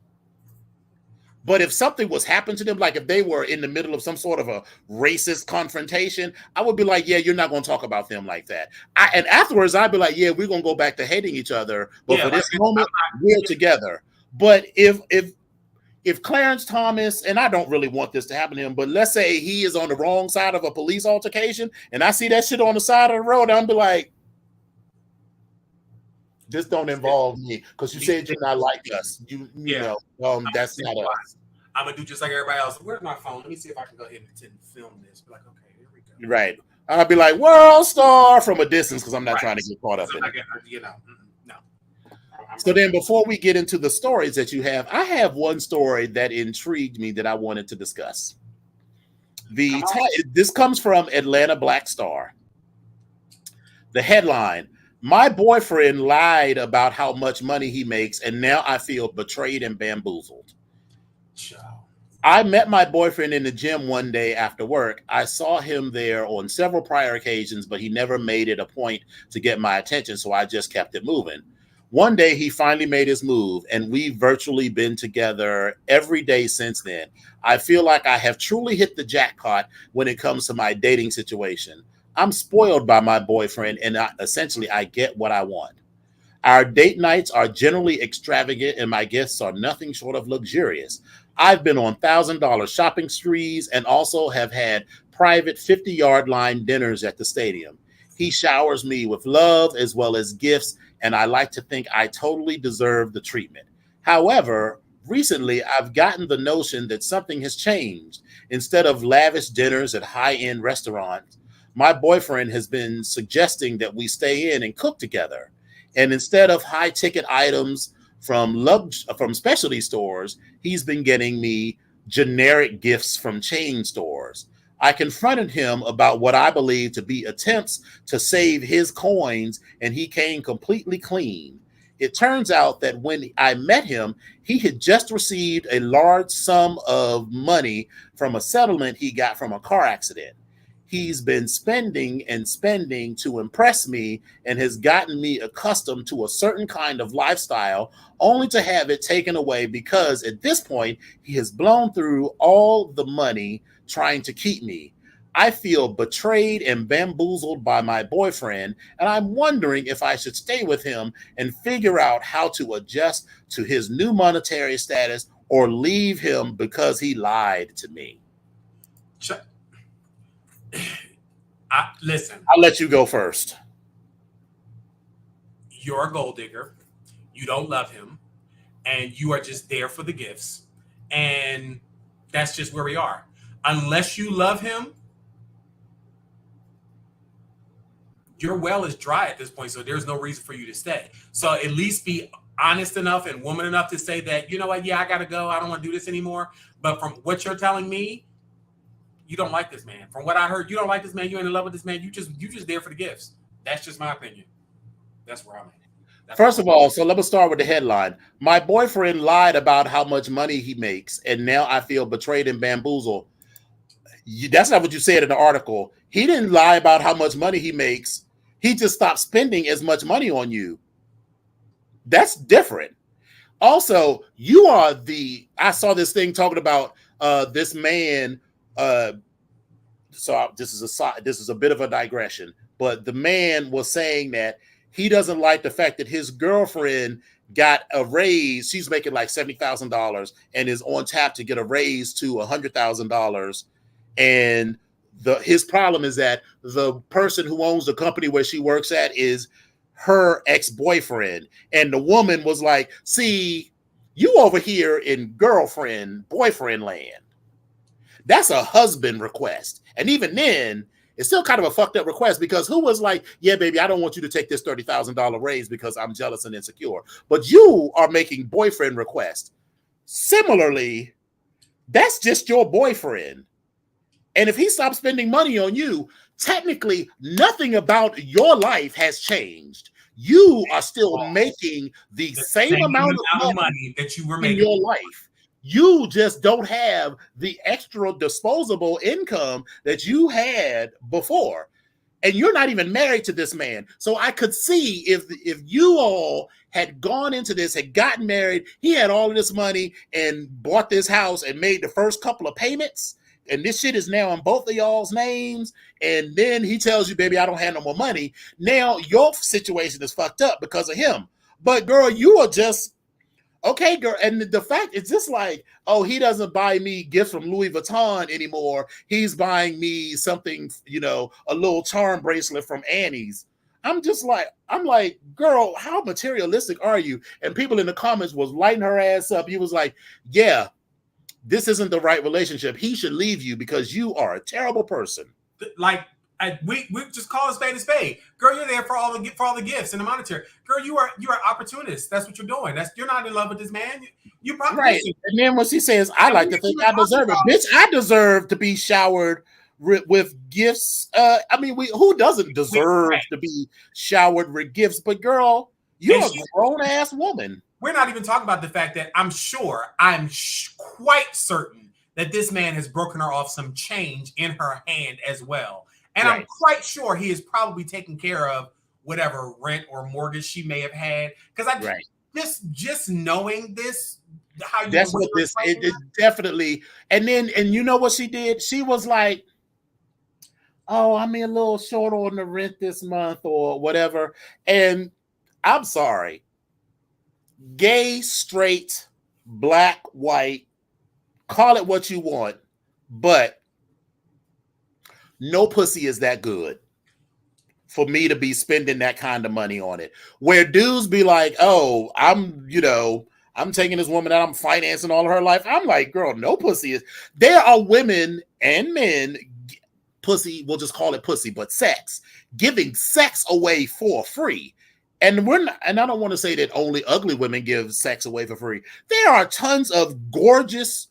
But if something was happening to them, like if they were in the middle of some sort of a racist confrontation, I would be like, yeah, you're not going to talk about them like that. And afterwards, I'd be like, yeah, we're going to go back to hating each other. But for this moment, we're together. But if Clarence Thomas, and I don't really want this to happen to him, but let's say he is on the wrong side of a police altercation, and I see that shit on the side of the road, I'm be like, this don't involve me because you said you're not like us. You know, that's not us. I'm gonna do just like everybody else. Where's my phone? Let me see if I can go ahead and film this. Be like, okay, here we go. Right. I'll be like world star from a distance because I'm not trying to get caught up in it. You know, no. So then, before we get into the stories that you have, I have one story that intrigued me that I wanted to discuss. This comes from Atlanta Black Star. The headline: my boyfriend lied about how much money he makes, and now I feel betrayed and bamboozled. I met my boyfriend in the gym one day after work. I saw him there on several prior occasions, but he never made it a point to get my attention, so I just kept it moving. One day, he finally made his move, and we've virtually been together every day since then. I feel like I have truly hit the jackpot when it comes to my dating situation. I'm spoiled by my boyfriend, and essentially I get what I want. Our date nights are generally extravagant, and my gifts are nothing short of luxurious. I've been on $1,000 shopping sprees and also have had private 50-yard line dinners at the stadium. He showers me with love as well as gifts, and I like to think I totally deserve the treatment. However, recently I've gotten the notion that something has changed. Instead of lavish dinners at high-end restaurants, my boyfriend has been suggesting that we stay in and cook together. And instead of high-ticket items from specialty stores, he's been getting me generic gifts from chain stores. I confronted him about what I believe to be attempts to save his coins, and he came completely clean. It turns out that when I met him, he had just received a large sum of money from a settlement he got from a car accident. He's been spending and spending to impress me and has gotten me accustomed to a certain kind of lifestyle only to have it taken away because at this point, he has blown through all the money trying to keep me. I feel betrayed and bamboozled by my boyfriend, and I'm wondering if I should stay with him and figure out how to adjust to his new monetary status or leave him because he lied to me. Listen, I'll let you go first. you're a gold digger. You don't love him, and you are just there for the gifts. And that's just where we are. Unless you love him, your well is dry at this point, so there's no reason for you to stay. So at least be honest enough and woman enough to say that, you know what, yeah, I gotta go. I don't want to do this anymore. But from what you're telling me, you don't like this man. From what I heard, you don't like this man. You ain't in love with this man. You just there for the gifts. That's just my opinion. That's where I'm at. First of all, so let me start with the headline. My boyfriend lied about how much money he makes, and now I feel betrayed and bamboozled. That's not what you said in the article. He didn't lie about how much money he makes. He just stopped spending as much money on you. That's different. Also, you are I saw this thing talking about this man. So this is a bit of a digression, but the man was saying that he doesn't like the fact that his girlfriend got a raise. She's making like $70,000 and is on tap to get a raise to $100,000. And his problem is that the person who owns the company where she works at is her ex-boyfriend. And the woman was like, see, you over here in girlfriend, boyfriend land. That's a husband request. And even then, it's still kind of a fucked up request because who was like, yeah, baby, I don't want you to take this $30,000 raise because I'm jealous and insecure. But you are making boyfriend requests. Similarly, that's just your boyfriend. And if he stops spending money on you, technically nothing about your life has changed. You are still making the same amount of money that you were making in your life. You just don't have the extra disposable income that you had before. And you're not even married to this man. So I could see if you all had gone into this, had gotten married, he had all of this money and bought this house and made the first couple of payments. And this shit is now on both of y'all's names. And then he tells you, baby, I don't have no more money. Now your situation is fucked up because of him. But girl, you are just, okay, girl. And the fact it's just like, oh, he doesn't buy me gifts from Louis Vuitton anymore. He's buying me something, a little charm bracelet from Annie's. I'm like, girl, how materialistic are you? And people in the comments was lighting her ass up. He was like, yeah, this isn't the right relationship. He should leave you because you are a terrible person. Like, we just call a spade. Girl, you're there for all the gifts and the monetary. Girl, you are opportunist. That's what you're doing. You're not in love with this man. You probably right. And then when she says, I like to think I deserve it. Bitch, I deserve to be showered with gifts. Who doesn't deserve to be showered with gifts? But girl, you're a grown ass woman. We're not even talking about the fact that I'm quite certain that this man has broken her off some change in her hand as well. And right. I'm quite sure he is probably taking care of whatever rent or mortgage she may have had. Because just knowing this, that's what this it definitely. And you know what she did? She was like, oh, I'm a little short on the rent this month or whatever. And I'm sorry. Gay, straight, black, white, call it what you want, but no pussy is that good for me to be spending that kind of money on it. Where dudes be like, oh, I'm taking this woman that I'm financing all of her life. I'm like, girl, no pussy is. There are women and men, pussy, we'll just call it pussy, but sex, giving sex away for free. And I don't want to say that only ugly women give sex away for free. There are tons of gorgeous,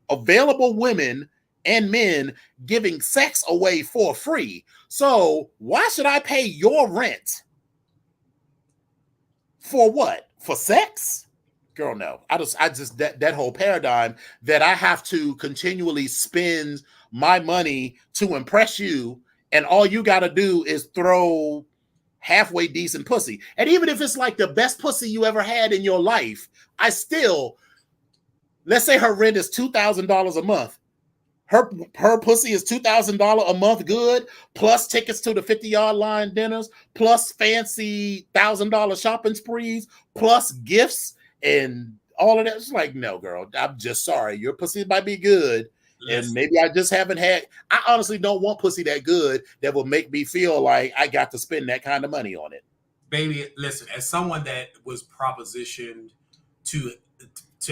available women and men giving sex away for free. So why should I pay your rent? For what? For sex? Girl, no. I just that whole paradigm that I have to continually spend my money to impress you, and all you got to do is throw halfway decent pussy. And even if it's like the best pussy you ever had in your life, let's say her rent is $2,000 a month. her pussy is $2,000 a month good, plus tickets to the 50-yard line dinners, plus fancy $1,000 shopping sprees, plus gifts and all of that. It's like, no, girl, I'm just sorry. Your pussy might be good. And maybe I just haven't had, I honestly don't want pussy that good that will make me feel like I got to spend that kind of money on it. Baby, listen, as someone that was propositioned to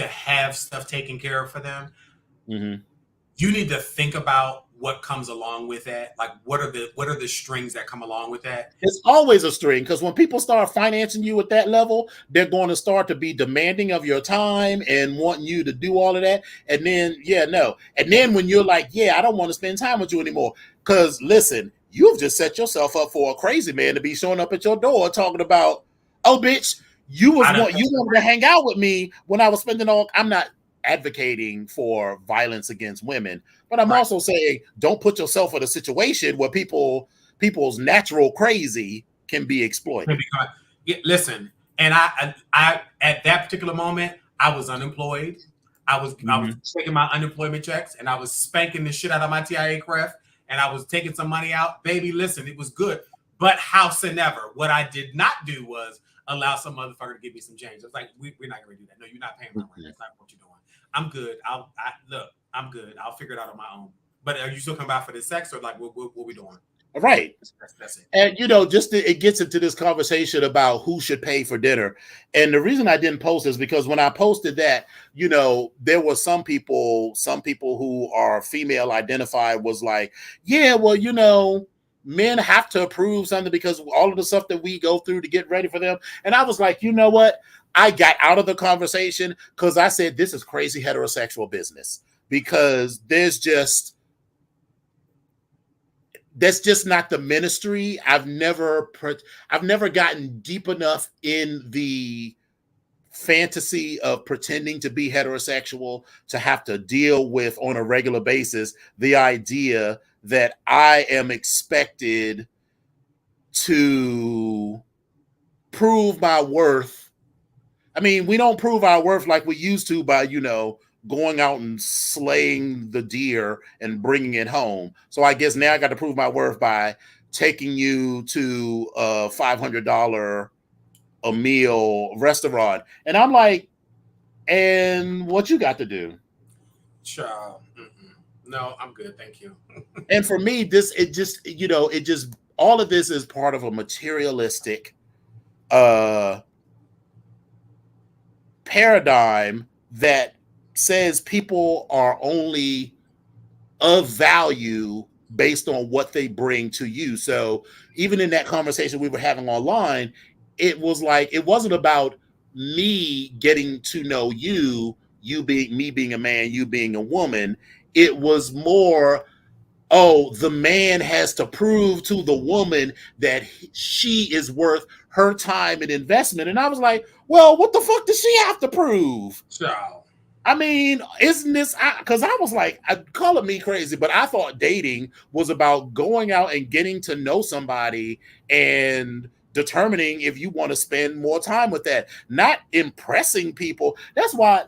have stuff taken care of for them, you need to think about what comes along with that. Like, what are the strings that come along with that? It's always a string, because when people start financing you at that level, they're going to start to be demanding of your time and wanting you to do all of that. And then, and then when you're like, I don't want to spend time with you anymore, because listen, you've just set yourself up for a crazy man to be showing up at your door talking about, oh, bitch, you wanted to hang out with me when I was spending all. I'm not advocating for violence against women, but I'm also saying don't put yourself in a situation where people's natural crazy can be exploited. Listen, and I at that particular moment, I was unemployed. I was taking my unemployment checks and I was spanking the shit out of my TIA craft and I was taking some money out. Baby, listen, it was good, but howsoever, what I did not do was allow some motherfucker to give me some change. It's like, we're not going to do that. No, you're not paying my rent. That's not what you're doing. I'm good. I'm good. I'll figure it out on my own. But are you still coming back for this sex, or like what we doing? Right. That's it. And it gets into this conversation about who should pay for dinner. And the reason I didn't post is because when I posted that, there were some people who are female identified was like, men have to approve something because all of the stuff that we go through to get ready for them. And I was like, you know what? I got out of the conversation because I said, this is crazy heterosexual business, because that's just not the ministry. I've never gotten deep enough in the fantasy of pretending to be heterosexual to have to deal with on a regular basis the idea that I am expected to prove my worth. I mean, we don't prove our worth like we used to by, going out and slaying the deer and bringing it home. So I guess now I got to prove my worth by taking you to a $500 a meal restaurant. And I'm like, and what you got to do? Child. No, I'm good. Thank you. And for me, all of this is part of a materialistic paradigm that says people are only of value based on what they bring to you. So even in that conversation we were having online, it was like, it wasn't about me getting to know you being a man, you being a woman. It was more, the man has to prove to the woman that she is worth her time and investment. And I was like, well, what the fuck does she have to prove? Child. I mean, isn't this, because I was like, call it me crazy, but I thought dating was about going out and getting to know somebody and determining if you want to spend more time with that, not impressing people. That's why,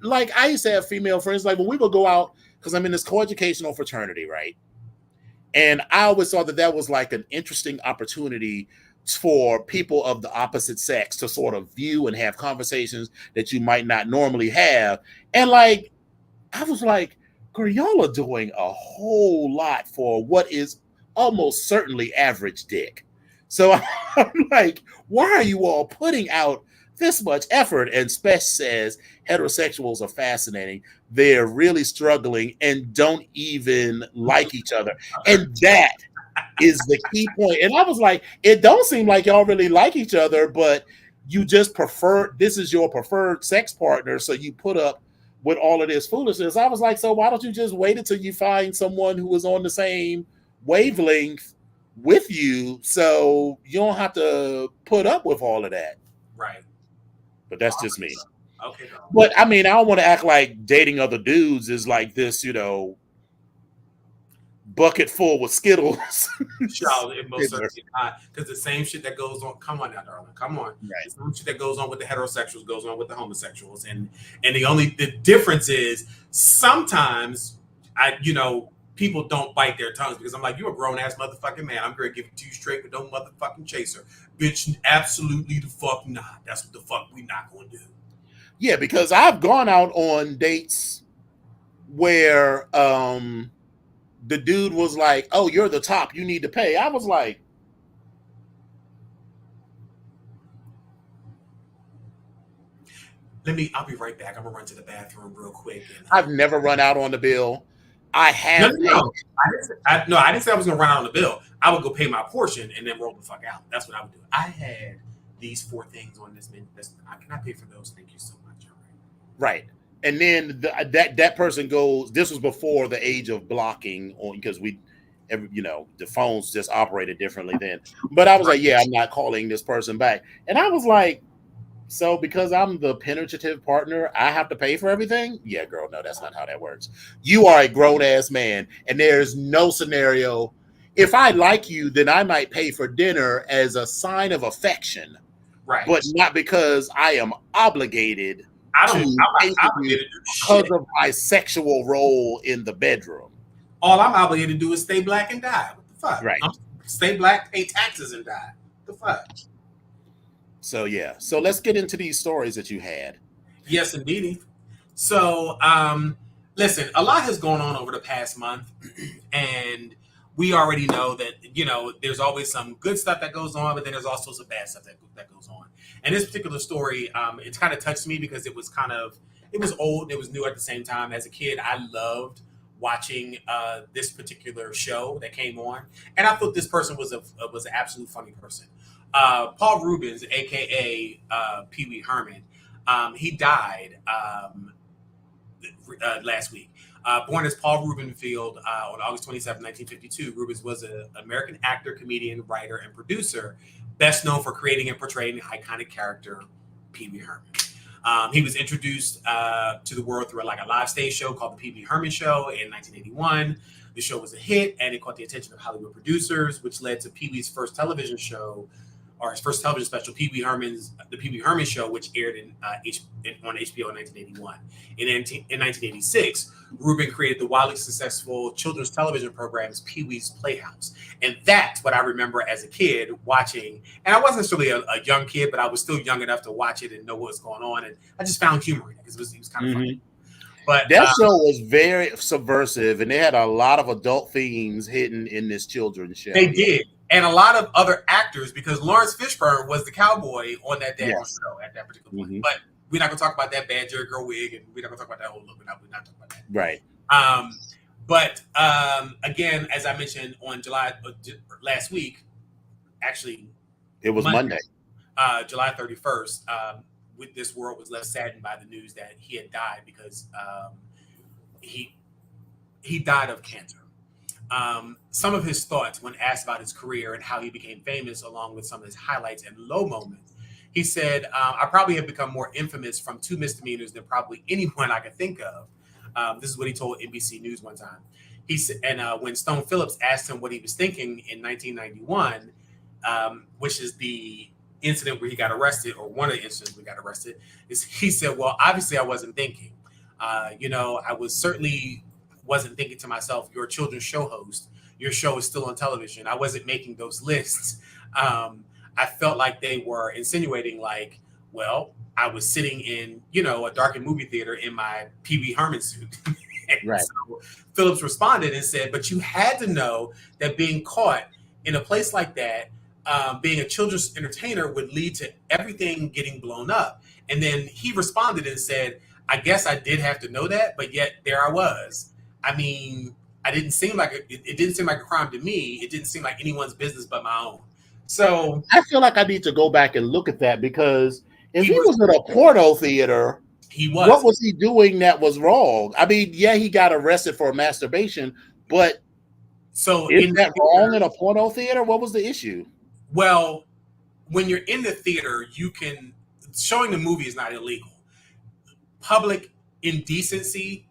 like, I used to have female friends, like when we would go out, because I'm in this coeducational fraternity, right? And I always thought that was like an interesting opportunity for people of the opposite sex to sort of view and have conversations that you might not normally have. And like, I was like, girl, y'all are doing a whole lot for what is almost certainly average dick. So I'm like, why are you all putting out this much effort? And Spesh says heterosexuals are fascinating. They're really struggling and don't even like each other. And that is the key point. And I was like, it don't seem like y'all really like each other, but you just this is your preferred sex partner, so you put up with all of this foolishness. I was like, so why don't you just wait until you find someone who is on the same wavelength with you, so you don't have to put up with all of that. Right. But that's just me. Okay. But I mean, I don't want to act like dating other dudes is like this, bucket full with Skittles. Child, it most certainly not. Because the same shit that goes on, come on now, darling, come on. Right. The same shit that goes on with the heterosexuals goes on with the homosexuals. And the difference is sometimes people don't bite their tongues because I'm like, you're a grown ass motherfucking man. I'm gonna give it to you straight with no motherfucking chaser, bitch. Absolutely the fuck not. That's what the fuck we not gonna do. Yeah, because I've gone out on dates where the dude was like, "Oh, you're the top. You need to pay." I was like, I'll be right back. I'm gonna run to the bathroom real quick. I've never run out on the bill. I have no. I didn't say I was gonna run out on the bill. I would go pay my portion and then roll the fuck out. That's what I would do. I had these 4 things on this menu. I cannot pay for those. Thank you so much. Right. And then that person goes. This was before the age of blocking, because the phones just operated differently then. But I was like, yeah, I'm not calling this person back. And I was like, so because I'm the penetrative partner, I have to pay for everything? Yeah, girl, no, that's not how that works. You are a grown ass man, and there's no scenario. If I like you, then I might pay for dinner as a sign of affection, right? But not because I am obligated. I'm obligated to do because shit. of my sexual role in the bedroom. All I'm obligated to do is stay black and die. What the fuck? Right. Stay black, pay taxes, and die. What the fuck? So yeah. So let's get into these stories that you had. Yes, indeed. So listen, a lot has gone on over the past month, and we already know that there's always some good stuff that goes on, but then there's also some bad stuff that goes on. And this particular story, it kind of touched me because it was old, it was new at the same time. As a kid, I loved watching this particular show that came on, and I thought this person was an absolute funny person. Paul Reubens, aka Pee Wee Herman, he died last week. Born as Paul Rubenfield on August 27, 1952, Reubens was an American actor, comedian, writer, and producer, best known for creating and portraying the iconic character Pee Wee Herman. He was introduced to the world through a live stage show called The Pee Wee Herman Show in 1981. The show was a hit, and it caught the attention of Hollywood producers, which led to Pee Wee's first television show, or his first television special, The Pee Wee Herman Show, which aired on HBO in 1981. In 1986, Rubin created the wildly successful children's television programs Pee Wee's Playhouse. And that's what I remember as a kid watching. And I wasn't necessarily a young kid, but I was still young enough to watch it and know what was going on. And I just found humor in it because it was kind of funny. But that show was very subversive, and they had a lot of adult themes hidden in this children's show. They did. And a lot of other actors, because Lawrence Fishburne was the cowboy on that damn show at that particular point. Mm-hmm. But we're not going to talk about that bad Jerry Girl wig, and we're not going to talk about that whole look. We're not talking about that. Right. But again, as I mentioned on last week, actually, it was Monday. July 31st, this world was left saddened by the news that he had died because he died of cancer. Some of his thoughts when asked about his career and how he became famous, along with some of his highlights and low moments. He said, I probably have become more infamous from 2 misdemeanors than probably anyone I could think of. This is what he told NBC News one time. He said, and when Stone Phillips asked him what he was thinking in 1991, which is the incident where he got arrested, or one of the incidents where he got arrested, he said, well, obviously I wasn't thinking. I wasn't thinking to myself, you're a children's show host. Your show is still on television. I wasn't making those lists. I felt like they were insinuating well, I was sitting in, a darkened movie theater in my Pee Wee Herman suit. Right. So Phillips responded and said, but you had to know that being caught in a place like that, being a children's entertainer would lead to everything getting blown up. And then he responded and said, I guess I did have to know that, but yet there I was. I mean, it didn't seem like a crime to me. It didn't seem like anyone's business but my own. So I feel like I need to go back and look at that, because if he was in a porno theater, what was he doing that was wrong? I mean, yeah, he got arrested for masturbation, but is that wrong in a porno theater? What was the issue? Well, when you're in the theater, showing the movie is not illegal. Public indecency,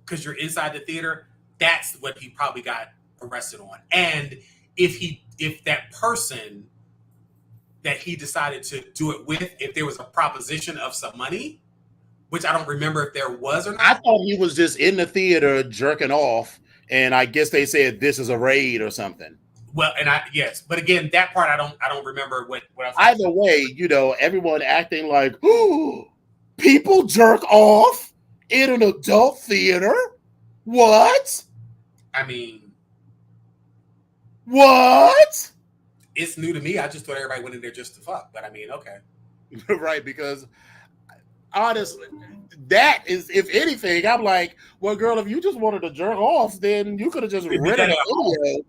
because you're inside the theater, that's what he probably got arrested on. And if that person that he decided to do it with, if there was a proposition of some money, which I don't remember if there was or not. I thought he was just in the theater jerking off, and I guess they said this is a raid or something. Well, and yes, but again, that part I don't remember what I was. Either way, everyone acting like, ooh, people jerk off in an adult theater. What? I mean, what? It's new to me. I just thought everybody went in there just to fuck. But I mean, okay. Right, because honestly, that is, if anything, I'm like, well, girl, if you just wanted to jerk off, then you could have just rented a video.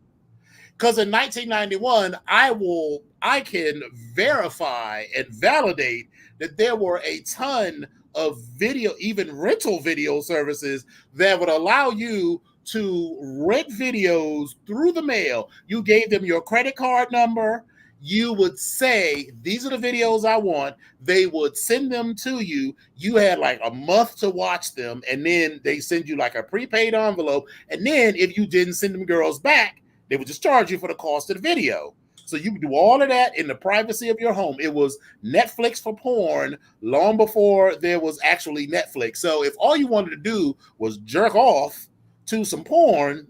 Because in 1991, I can verify and validate that there were a ton of video, even rental video services that would allow you to rent videos through the mail. You gave them your credit card number. You would say, these are the videos I want. They would send them to you. You had like a month to watch them. And then they send you like a prepaid envelope. And then if you didn't send them girls back, they would just charge you for the cost of the video. So you could do all of that in the privacy of your home. It was Netflix for porn long before there was actually Netflix. So if all you wanted to do was jerk off to some porn,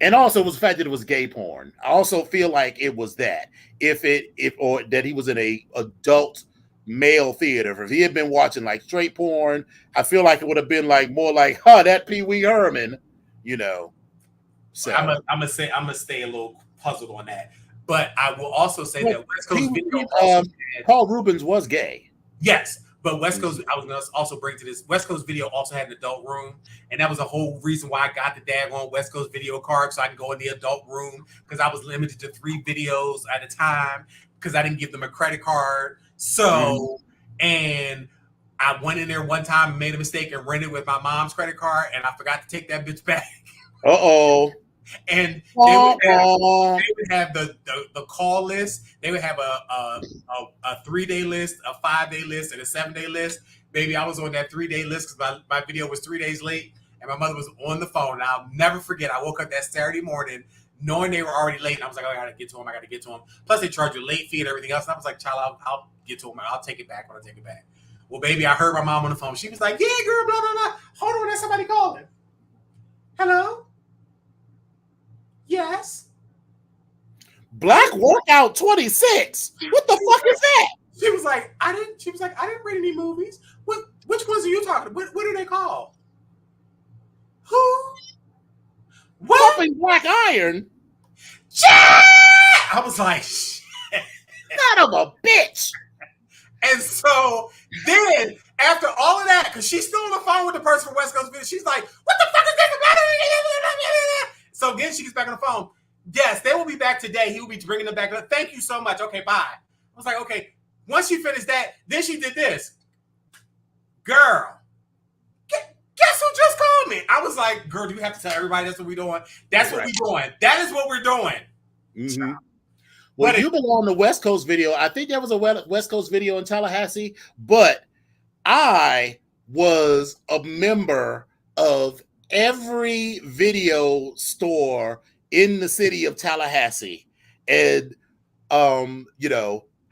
and also it was the fact that it was gay porn. I also feel like it was that. Or that he was in a adult male theater. If he had been watching like straight porn, I feel like it would have been like more like, that Pee Wee Herman, So I'm gonna stay a little puzzled on that, but I will also say that West Coast Video Paul Rubens was gay. Yes, but West Coast. I was gonna also bring to this. West Coast Video also had an adult room, and that was a whole reason why I got the daggone West Coast Video card, so I can go in the adult room because I was limited to 3 videos at a time because I didn't give them a credit card. So and I went in there one time and made a mistake and rented with my mom's credit card, and I forgot to take that bitch back. And they would have the call list. They would have a 3-day list, a 5-day list, and a 7-day list. Baby, I was on that 3-day list because my video was 3 days late, and my mother was on the phone. And I'll never forget. I woke up that Saturday morning knowing they were already late, and I was like, I gotta get to them. Plus, they charge you late fee and everything else. And I was like, child, I'll get to them. I'll take it back when I take it back. Well, baby, I heard my mom on the phone. She was like, yeah, girl, blah, blah, blah. Hold on, there's somebody calling. Hello? Yes. Black Workout 26. What the fuck is that? She was like, I didn't rent any movies. Which ones are you talking about? What are they called? Who? What? Pumping Black Iron? Yeah! I was like, shit. Son of a bitch. And so then, after all of that, because she's still on the phone with the person from West Coast Video, she's like, what the fuck is this? So again, she gets back on the phone. Yes, they will be back today. He will be bringing them back. Thank you so much. Okay, bye. I was like, okay. Once she finished that, then she did this. Girl, guess who just called me? I was like, girl, do you have to tell everybody that's what we're doing? That's what we're doing. That is what we're doing. Mm-hmm. Well, you belong to West Coast Video. I think there was a West Coast Video in Tallahassee, but I was a member of every video store in the city of Tallahassee. And, I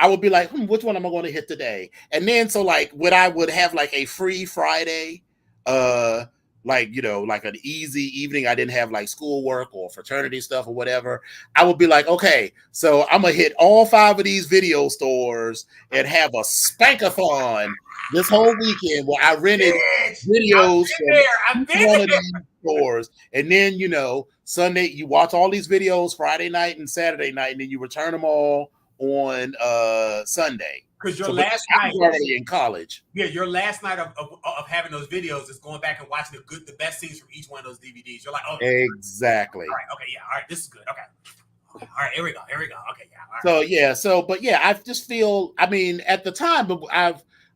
would be like, which one am I going to hit today? And then, so like when I would have like a free Friday, like an easy evening, I didn't have like schoolwork or fraternity stuff or whatever, I would be like, okay, so I'm gonna hit all 5 of these video stores and have a spankathon this whole weekend where I rented videos from one of these stores. And then, Sunday, you watch all these videos Friday night and Saturday night, and then you return them all on Sunday. Because your last night already in college. Yeah, your last night of having those videos is going back and watching the best scenes from each one of those DVDs. You're like, oh, exactly. All right, okay, yeah, all right, this is good. Okay. All right, here we go. Okay, yeah. All right. I just feel, I mean, at the time,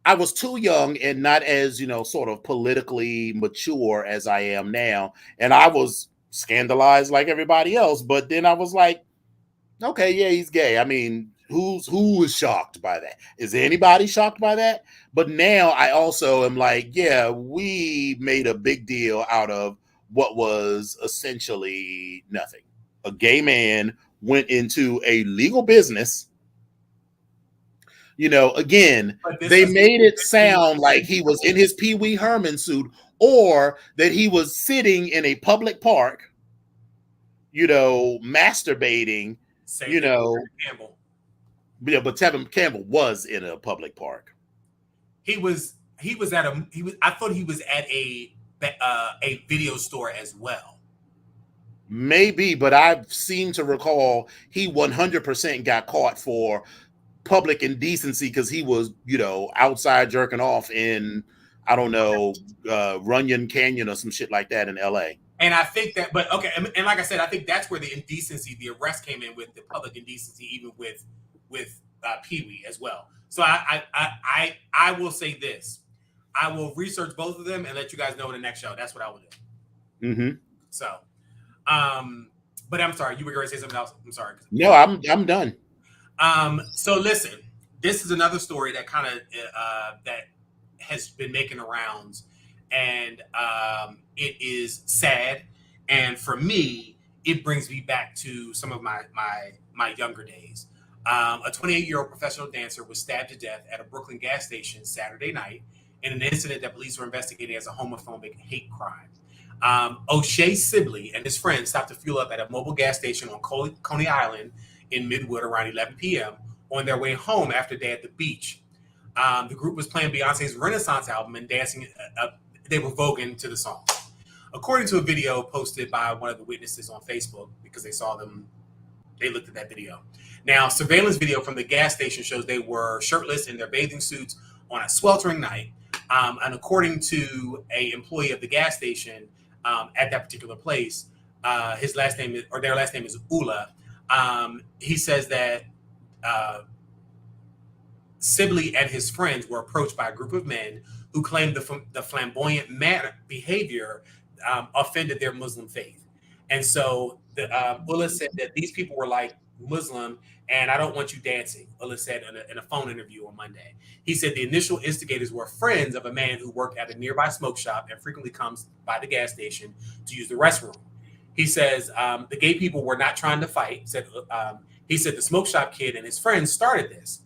I was too young and not as, sort of politically mature as I am now. And I was scandalized like everybody else. But then I was like, okay, yeah, he's gay. I mean, who is shocked by that? Is anybody shocked by that? But now I also am like, yeah, we made a big deal out of what was essentially nothing. A gay man went into a legal business, You know, again, But this they is made it sound like he was in his Pee Wee Herman suit, or that he was sitting in a public park, you know, masturbating, Same you thing with know. Campbell. Yeah, but Tevin Campbell was in a public park. He was I thought he was at a video store as well. Maybe, but I seem to recall he 100% got caught for public indecency because he was, you know, outside jerking off in, I don't know, Runyon Canyon or some shit like that in LA. And I think that, but okay, and like I said, I think that's where the indecency, the arrest came in, with the public indecency, even with Pee Wee as well. So I will say this: I will research both of them and let you guys know in the next show. That's what I will do. Mm-hmm. So, but I'm sorry, you were going to say something else. I'm sorry. No, I'm done. So listen, this is another story that kind of that has been making the rounds, and it is sad. And for me, it brings me back to some of my younger days. A 28-year-old professional dancer was stabbed to death at a Brooklyn gas station Saturday night in an incident that police were investigating as a homophobic hate crime. O'Shea Sibley and his friends stopped to fuel up at a mobile gas station on Coney Island in Midwood around 11 p.m. on their way home after a day at the beach. The group was playing Beyonce's Renaissance album and dancing. They were voguing to the song. According to a video posted by one of the witnesses on Facebook, because they saw them, they looked at that video. Now, surveillance video from the gas station shows they were shirtless in their bathing suits on a sweltering night. And according to an employee of the gas station at that particular place, their last name is Ula. He says that Sibley and his friends were approached by a group of men who claimed the flamboyant behavior offended their Muslim faith. And so Ula said that these people were like Muslim, and I don't want you dancing, Ula said in a phone interview on Monday. He said the initial instigators were friends of a man who worked at a nearby smoke shop and frequently comes by the gas station to use the restroom. He says the gay people were not trying to fight. He said the smoke shop kid and his friends started this.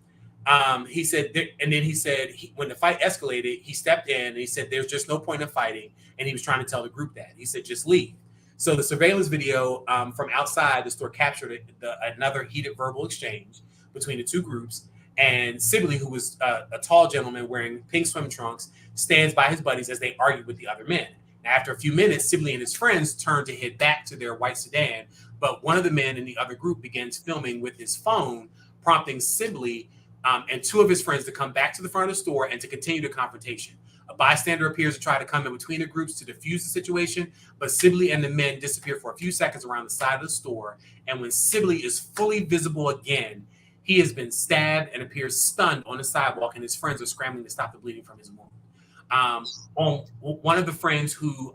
He said, and then he said when the fight escalated, he stepped in and he said there's just no point in fighting, and he was trying to tell the group that. He said just leave. So the surveillance video from outside the store captured another heated verbal exchange between the two groups. And Sibley, who was a tall gentleman wearing pink swim trunks, stands by his buddies as they argue with the other men. Now, after a few minutes, Sibley and his friends turned to head back to their white sedan, but one of the men in the other group begins filming with his phone, prompting Sibley and two of his friends to come back to the front of the store and to continue the confrontation. A bystander appears to try to come in between the groups to defuse the situation, but Sibley and the men disappear for a few seconds around the side of the store. And when Sibley is fully visible again, he has been stabbed and appears stunned on the sidewalk, and his friends are scrambling to stop the bleeding from his wound. On one of the friends who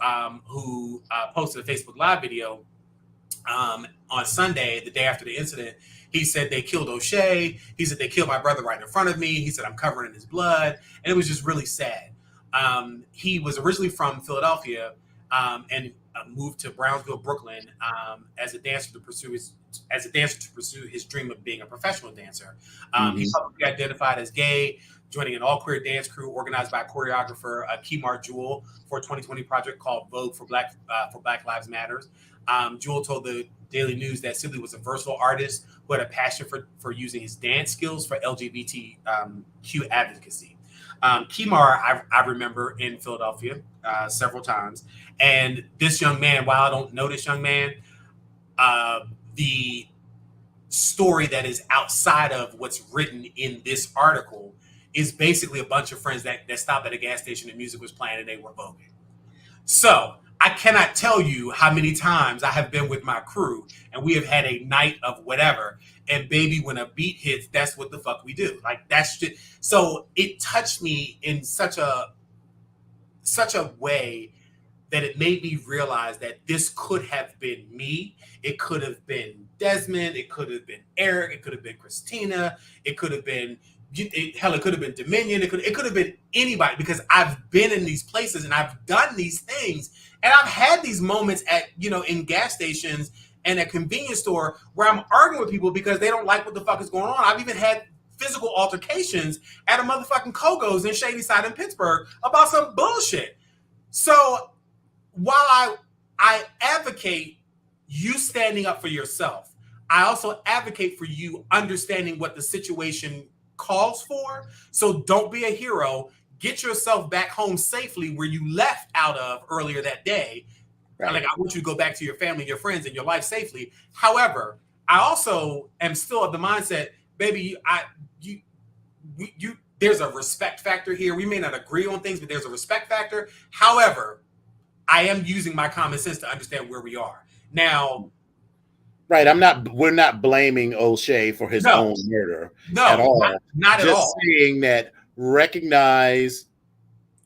posted a Facebook Live video on Sunday, the day after the incident, he said they killed O'Shea. He said they killed my brother right in front of me. He said I'm covered in his blood, and it was just really sad. He was originally from Philadelphia and moved to Brownsville, Brooklyn, as a dancer to pursue his dream of being a professional dancer. He publicly identified as gay, joining an all-queer dance crew organized by choreographer Kemar Jewell for a 2020 project called Vogue for Black Lives Matters. Jewell told the Daily News that Sibley was a versatile artist who had a passion for using his dance skills for LGBTQ advocacy. Kemar, I remember in Philadelphia several times. And this young man, while I don't know this young man, the story that is outside of what's written in this article is basically a bunch of friends that stopped at a gas station and music was playing and they were voguing. So I cannot tell you how many times I have been with my crew and we have had a night of whatever. And baby, when a beat hits, that's what the fuck we do. Like that's just, so it touched me in such a way that it made me realize that this could have been me. It could have been Desmond. It could have been Eric. It could have been Christina. It could have been, it could have been Dominion. It could have been anybody, because I've been in these places and I've done these things. And I've had these moments at, in gas stations and a convenience store where I'm arguing with people because they don't like what the fuck is going on. I've even had physical altercations at a motherfucking Kogo's in Shadyside in Pittsburgh about some bullshit. So while I advocate you standing up for yourself, I also advocate for you understanding what the situation calls for. So don't be a hero. Get yourself back home safely where you left out of earlier that day. Right. Like, I want you to go back to your family, your friends, and your life safely. However, I also am still of the mindset, baby, there's a respect factor here. We may not agree on things, but there's a respect factor. However, I am using my common sense to understand where we are now. Right. We're not blaming O'Shea for his own murder at all. Not at all. Just saying that recognize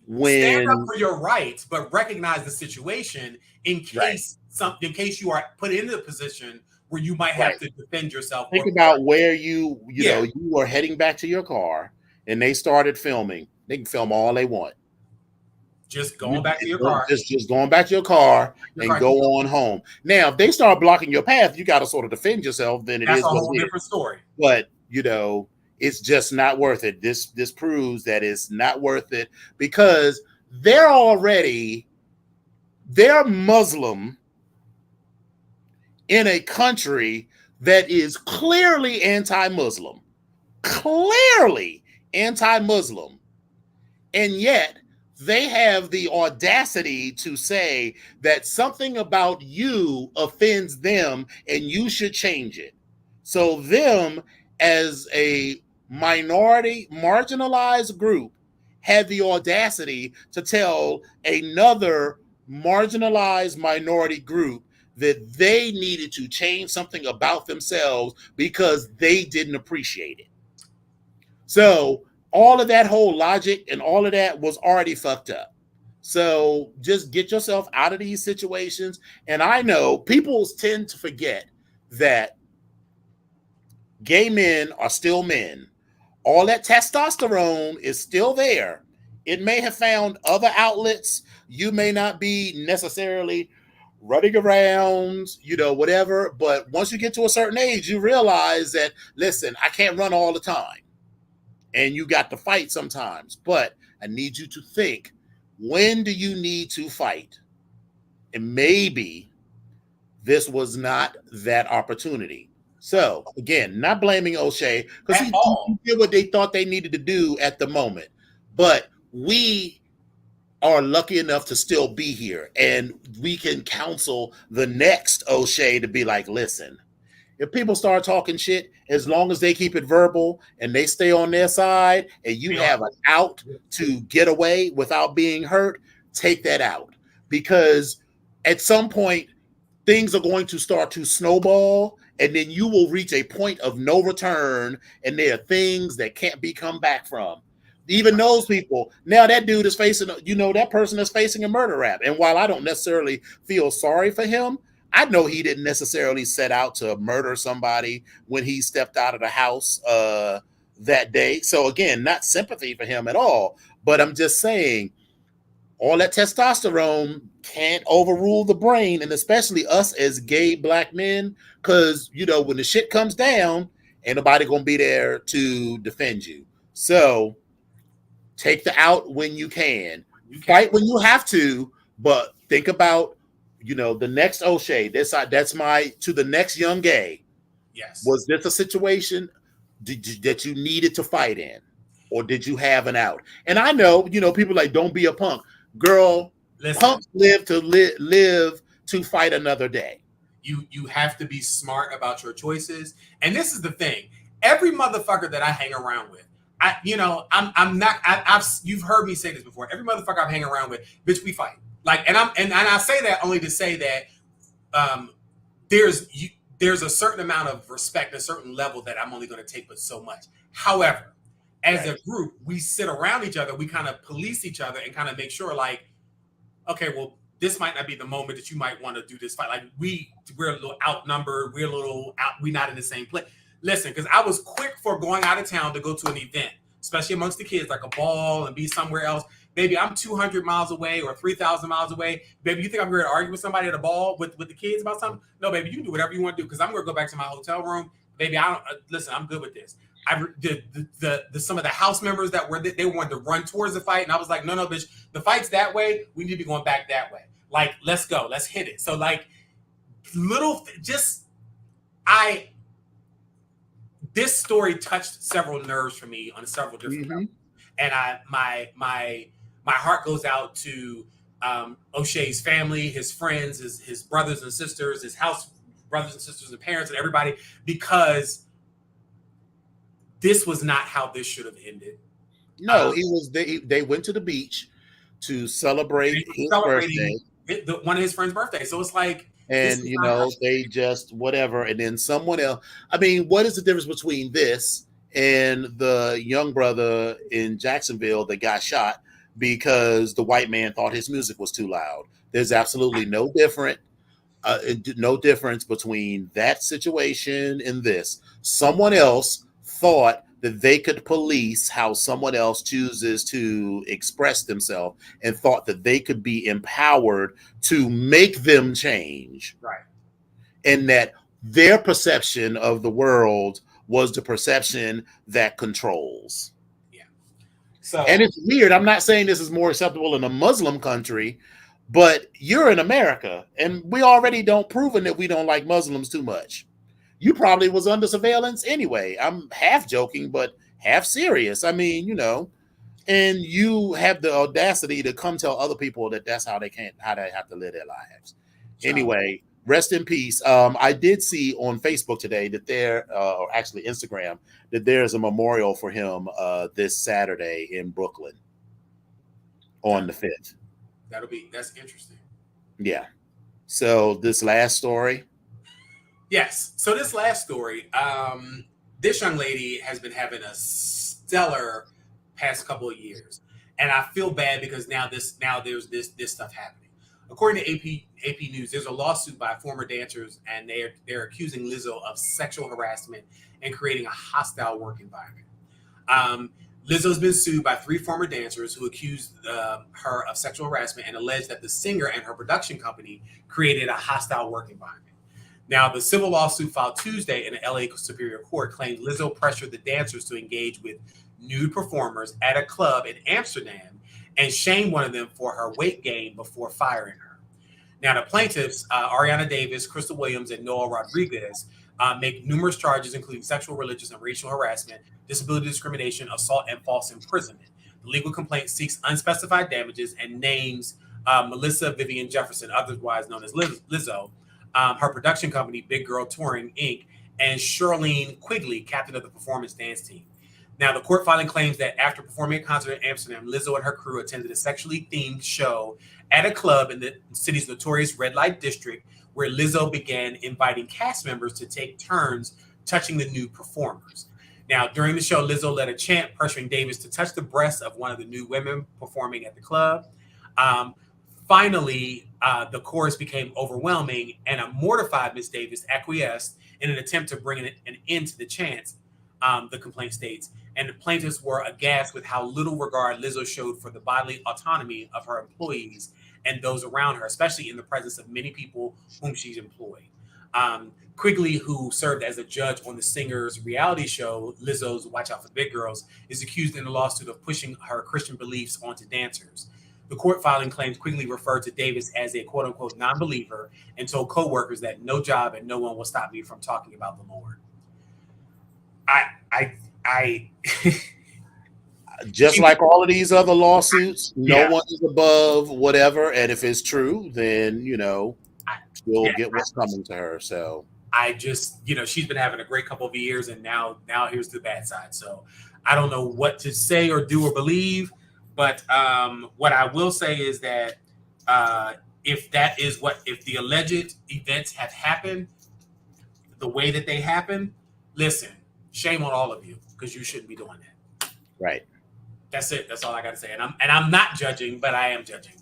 when stand up for your rights, but recognize the situation in case in case you are put into a position where you might have to defend yourself. Think about where you know, you were heading back to your car and they started filming. They can film all they want. Just going back to your car. Just going back to your car and go on home. Now, if they start blocking your path, you got to sort of defend yourself. Then that's a whole different story. But you know, it's just not worth it. This proves that it's not worth it because they're Muslim in a country that is clearly anti-Muslim, and yet they have the audacity to say that something about you offends them and you should change it. So them as a minority, marginalized group had the audacity to tell another marginalized minority group that they needed to change something about themselves because they didn't appreciate it. So all of that whole logic and all of that was already fucked up. So just get yourself out of these situations. And I know people tend to forget that gay men are still men. All that testosterone is still there. It may have found other outlets. You may not be necessarily running around, you know, whatever. But once you get to a certain age, you realize that, listen, I can't run all the time. And you got to fight sometimes. But I need you to think, when do you need to fight? And maybe this was not that opportunity. So, again, not blaming O'Shea because he did what they thought they needed to do at the moment. But we are lucky enough to still be here, and we can counsel the next O'Shea to be like, listen, if people start talking shit, as long as they keep it verbal and they stay on their side and you have an out to get away without being hurt, take that out. Because at some point, things are going to start to snowball, and then you will reach a point of no return, and there are things that can't be come back from. Even those people, now that dude is facing, you know, that person is facing a murder rap. And while I don't necessarily feel sorry for him, I know he didn't necessarily set out to murder somebody when he stepped out of the house that day. So again, not sympathy for him at all. But I'm just saying, all that testosterone can't overrule the brain, and especially us as gay black men, because, you know, when the shit comes down, ain't nobody going to be there to defend you. So take the out when you can. Fight when you have to, but think about, you know, the next O'Shea. That's my, to the next young gay. Yes. Was this a situation that you needed to fight in? Or did you have an out? And I know, you know, people like, don't be a punk. Girl, listen, punks live to fight another day. You have to be smart about your choices. And this is the thing. Every motherfucker that I hang around with, you've heard me say this before. Every motherfucker I hang around with, bitch, we fight. Like, and I say that only to say that there's a certain amount of respect, a certain level that I'm only going to take, but so much. However, as a group, we sit around each other, we kind of police each other and kind of make sure, like, okay, well, this might not be the moment that you might want to do this fight. Like, we're a little outnumbered, we're not in the same place. Listen, because I was quick for going out of town to go to an event, especially amongst the kids, like a ball and be somewhere else. Baby, I'm 200 miles away or 3,000 miles away. Baby, you think I'm going to argue with somebody at a ball with the kids about something? No, baby, you can do whatever you want to do because I'm going to go back to my hotel room. Baby, listen, I'm good with this. some of the house members that were they wanted to run towards the fight, and I was like, no, bitch, the fight's that way. We need to be going back that way. Like, let's go, let's hit it. So like, this story touched several nerves for me on several different levels, and my heart goes out to O'Shea's family, his friends, his brothers and sisters, his house brothers and sisters and parents and everybody, because this was not how this should have ended. No, they went to the beach to celebrate his birthday. One of his friends' birthdays. So it's like, and they just whatever. And then someone else. I mean, what is the difference between this and the young brother in Jacksonville that got shot because the white man thought his music was too loud? There's absolutely no difference between that situation and this. Someone else thought that they could police how someone else chooses to express themselves and thought that they could be empowered to make them change. Right. And that their perception of the world was the perception that controls. Yeah. So, and it's weird. I'm not saying this is more acceptable in a Muslim country, but you're in America, and we already don't proven that we don't like Muslims too much. You probably was under surveillance anyway. I'm half joking, but half serious. I mean, and you have the audacity to come tell other people that that's how they have to live their lives. Sure. Anyway, rest in peace. I did see on Facebook today that or actually Instagram, that there's a memorial for him this Saturday in Brooklyn on the 5th. That's interesting. Yeah. So this last story. Yes. So this last story, this young lady has been having a stellar past couple of years, and I feel bad because now there's this stuff happening. According to AP News, there's a lawsuit by former dancers, and they're accusing Lizzo of sexual harassment and creating a hostile work environment. Lizzo's been sued by 3 former dancers who accused her of sexual harassment and alleged that the singer and her production company created a hostile work environment. Now, the civil lawsuit filed Tuesday in the LA Superior Court claimed Lizzo pressured the dancers to engage with nude performers at a club in Amsterdam and shamed one of them for her weight gain before firing her. Now, the plaintiffs, Ariana Davis, Crystal Williams, and Noah Rodriguez, make numerous charges, including sexual, religious, and racial harassment, disability discrimination, assault, and false imprisonment. The legal complaint seeks unspecified damages and names Melissa Vivian Jefferson, otherwise known as Lizzo, her production company, Big Girl Touring, Inc., and Shirlene Quigley, captain of the performance dance team. Now, the court filing claims that after performing a concert in Amsterdam, Lizzo and her crew attended a sexually themed show at a club in the city's notorious red light district, where Lizzo began inviting cast members to take turns touching the nude performers. Now, during the show, Lizzo led a chant pressuring Davis to touch the breasts of one of the nude women performing at the club. Finally, the chorus became overwhelming, and a mortified Miss Davis acquiesced in an attempt to bring an end to the chants, the complaint states. And the plaintiffs were aghast with how little regard Lizzo showed for the bodily autonomy of her employees and those around her, especially in the presence of many people whom she's employed. Quigley, who served as a judge on the singer's reality show, Lizzo's Watch Out for Big Girls, is accused in the lawsuit of pushing her Christian beliefs onto dancers. The court filing claims Quigley referred to Davis as a quote-unquote non-believer and told co-workers that no job and no one will stop me from talking about the Lord. I just like all of these other lawsuits, no one is above whatever. And if it's true, then, she'll get what's coming to her. So I just, she's been having a great couple of years, and now here's the bad side. So I don't know what to say or do or believe. But what I will say is that if the alleged events have happened the way that they happen, listen, shame on all of you, because you shouldn't be doing that. Right. That's it. That's all I got to say. And I'm not judging, but I am judging.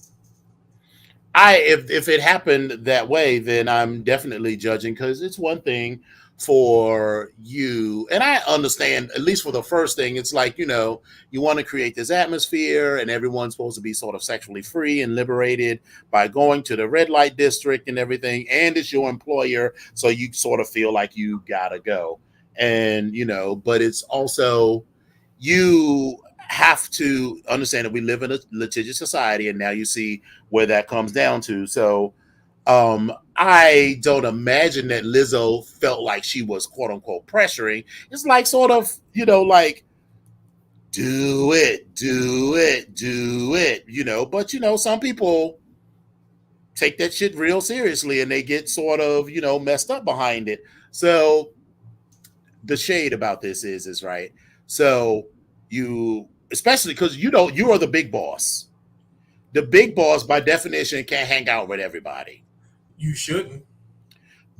If it happened that way, then I'm definitely judging, because it's one thing for you, and I understand, at least for the first thing, it's like, you want to create this atmosphere and everyone's supposed to be sort of sexually free and liberated by going to the red light district and everything, and it's your employer, so you sort of feel like you gotta go. And but it's also, you have to understand that we live in a litigious society, and now you see where that comes down to. So I don't imagine that Lizzo felt like she was quote unquote pressuring. It's like sort of, like, do it, do it, do it, but some people take that shit real seriously, and they get sort of, messed up behind it. So the shade about this is right. So you, especially because you are the big boss. The big boss, by definition, can't hang out with everybody. You shouldn't.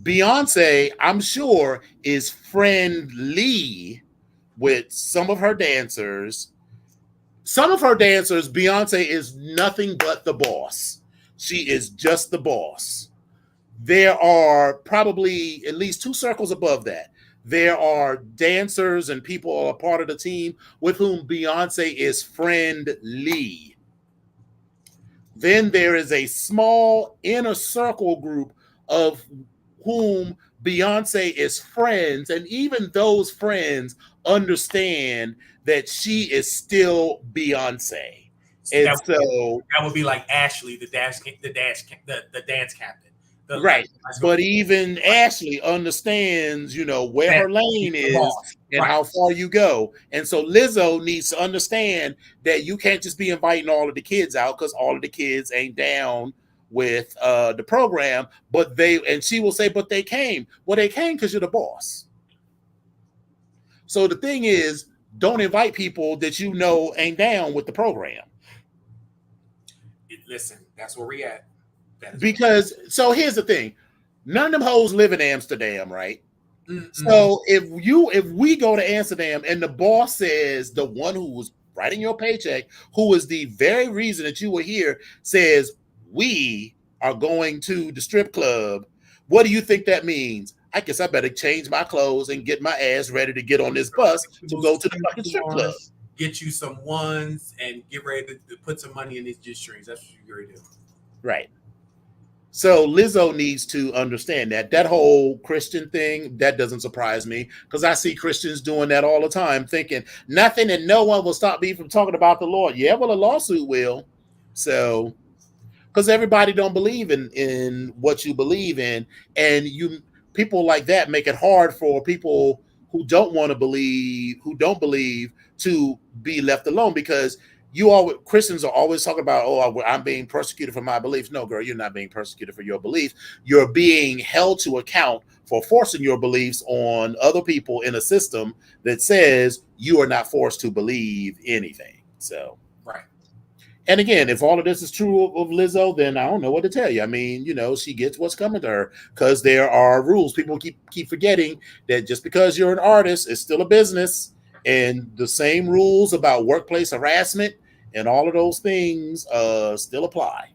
Beyonce, I'm sure, is friendly with some of her dancers. Some of her dancers, Beyonce is nothing but the boss. She is just the boss. There are probably at least two circles above that. There are dancers and people who are part of the team with whom Beyonce is friendly. Then there is a small inner circle group of whom Beyonce is friends, and even those friends understand that she is still Beyonce. And that would be like Ashley, the dance captain. Right. But even Ashley understands, where her lane is and how far you go. And so Lizzo needs to understand that you can't just be inviting all of the kids out, because all of the kids ain't down with the program. And she will say, but they came. Well, they came because you're the boss. So the thing is, don't invite people that ain't down with the program. Listen, that's where we at. Because so here's the thing, none of them hoes live in Amsterdam, right? Mm-mm. So if we go to Amsterdam and the boss says, the one who was writing your paycheck, who is the very reason that you were here, says we are going to the strip club, what do you think that means? I guess I better change my clothes and get my ass ready to get on this bus to go to the fucking strip club. Get you some ones and get ready to put some money in these G-strings. That's what you're going to do. Right. So Lizzo needs to understand that whole Christian thing, that doesn't surprise me, because I see Christians doing that all the time, thinking nothing and no one will stop me from talking about the Lord. Yeah, well, a lawsuit will. So, because everybody don't believe in what you believe in, and people like that make it hard for people who don't believe to be left alone, because Christians are always talking about, oh, I'm being persecuted for my beliefs. No, girl, you're not being persecuted for your beliefs. You're being held to account for forcing your beliefs on other people in a system that says you are not forced to believe anything. So, right. And again, if all of this is true of Lizzo, then I don't know what to tell you. I mean, she gets what's coming to her, because there are rules. People keep forgetting that just because you're an artist, it's still a business, and the same rules about workplace harassment and all of those things still apply.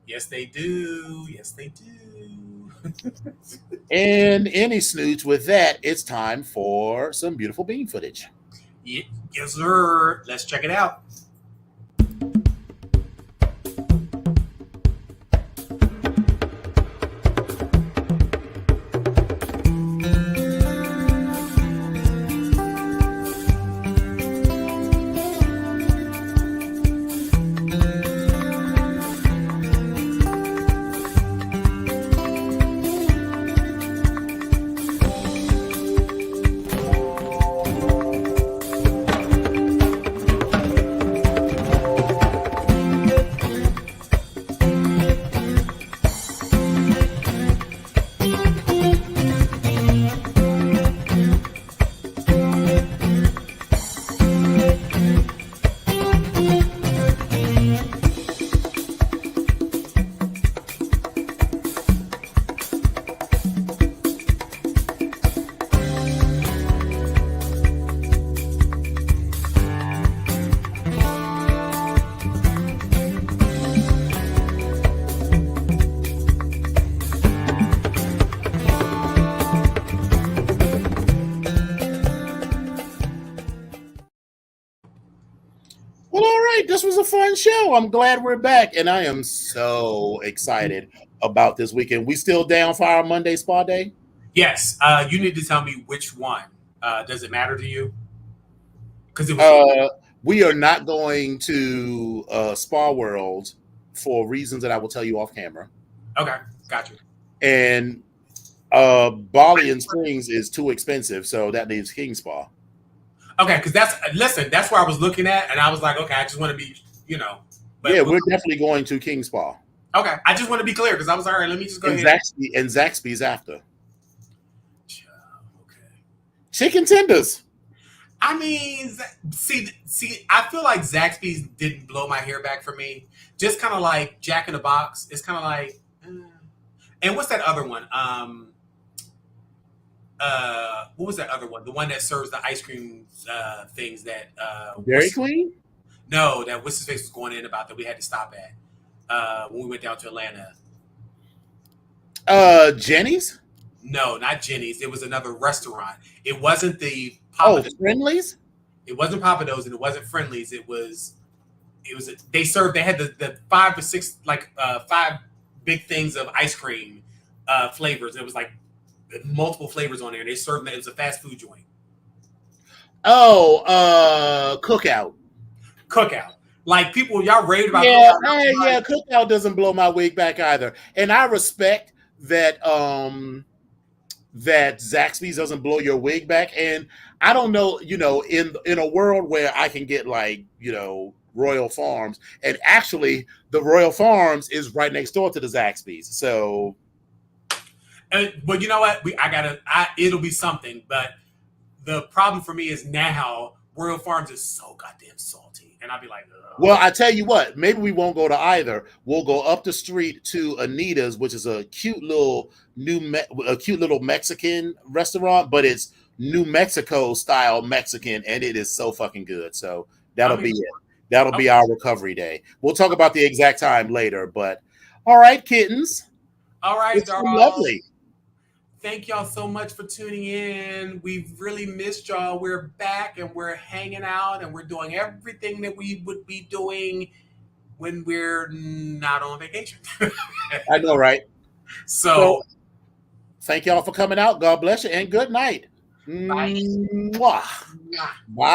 Yes, they do. Yes, they do. And any snooch with that, it's time for some beautiful bean footage. Yes, sir. Let's check it out. This was a fun show. I'm glad we're back, and I am so excited about this weekend. We still down for our Monday spa day? Yes. You need to tell me which one. Does it matter to you? Because it was. We are not going to Spa World for reasons that I will tell you off camera. Okay, got you. And Bali and Springs is too expensive, so that leaves King Spa. Okay, because that's where I was looking at, and I was like, okay, I just want to be, But yeah, we're definitely going to King Spa. Okay, I just want to be clear because I was like, all right, let me just go ahead. And Zaxby's after. Okay. Chicken tenders. I mean, see, I feel like Zaxby's didn't blow my hair back for me. Just kind of like Jack in the Box. It's kind of like, and what's that other one? What was that other one? The one that serves the ice cream things that Dairy Queen? No, that what's his face was going in about that we had to stop at when we went down to Atlanta. Jenny's? No, not Jenny's. It was another restaurant. It wasn't the Friendly's? It wasn't Papados and it wasn't Friendly's. They had the 5 or 6 5 big things of ice cream flavors. It was like multiple flavors on there. They served it. It was a fast food joint. Oh, Cookout. Like people, y'all raved about. Yeah, Cookout doesn't blow my wig back either. And I respect that that Zaxby's doesn't blow your wig back. And I don't know, in a world where I can get Royal Farms, and actually the Royal Farms is right next door to the Zaxby's. So, but you know what? It'll be something. But the problem for me is now Royal Farms is so goddamn salty, and I'll be like, ugh. Well, I tell you what, maybe we won't go to either. We'll go up the street to Anita's, which is a cute little Mexican restaurant, but it's New Mexico style Mexican, and it is so fucking good. So that'll be it. That'll be our recovery day. We'll talk about the exact time later, but all right, kittens. All right, it's lovely. Thank y'all so much for tuning in. We've really missed y'all. We're back and we're hanging out and we're doing everything that we would be doing when we're not on vacation. I know, right? So thank y'all for coming out. God bless you and good night. Bye. Bye.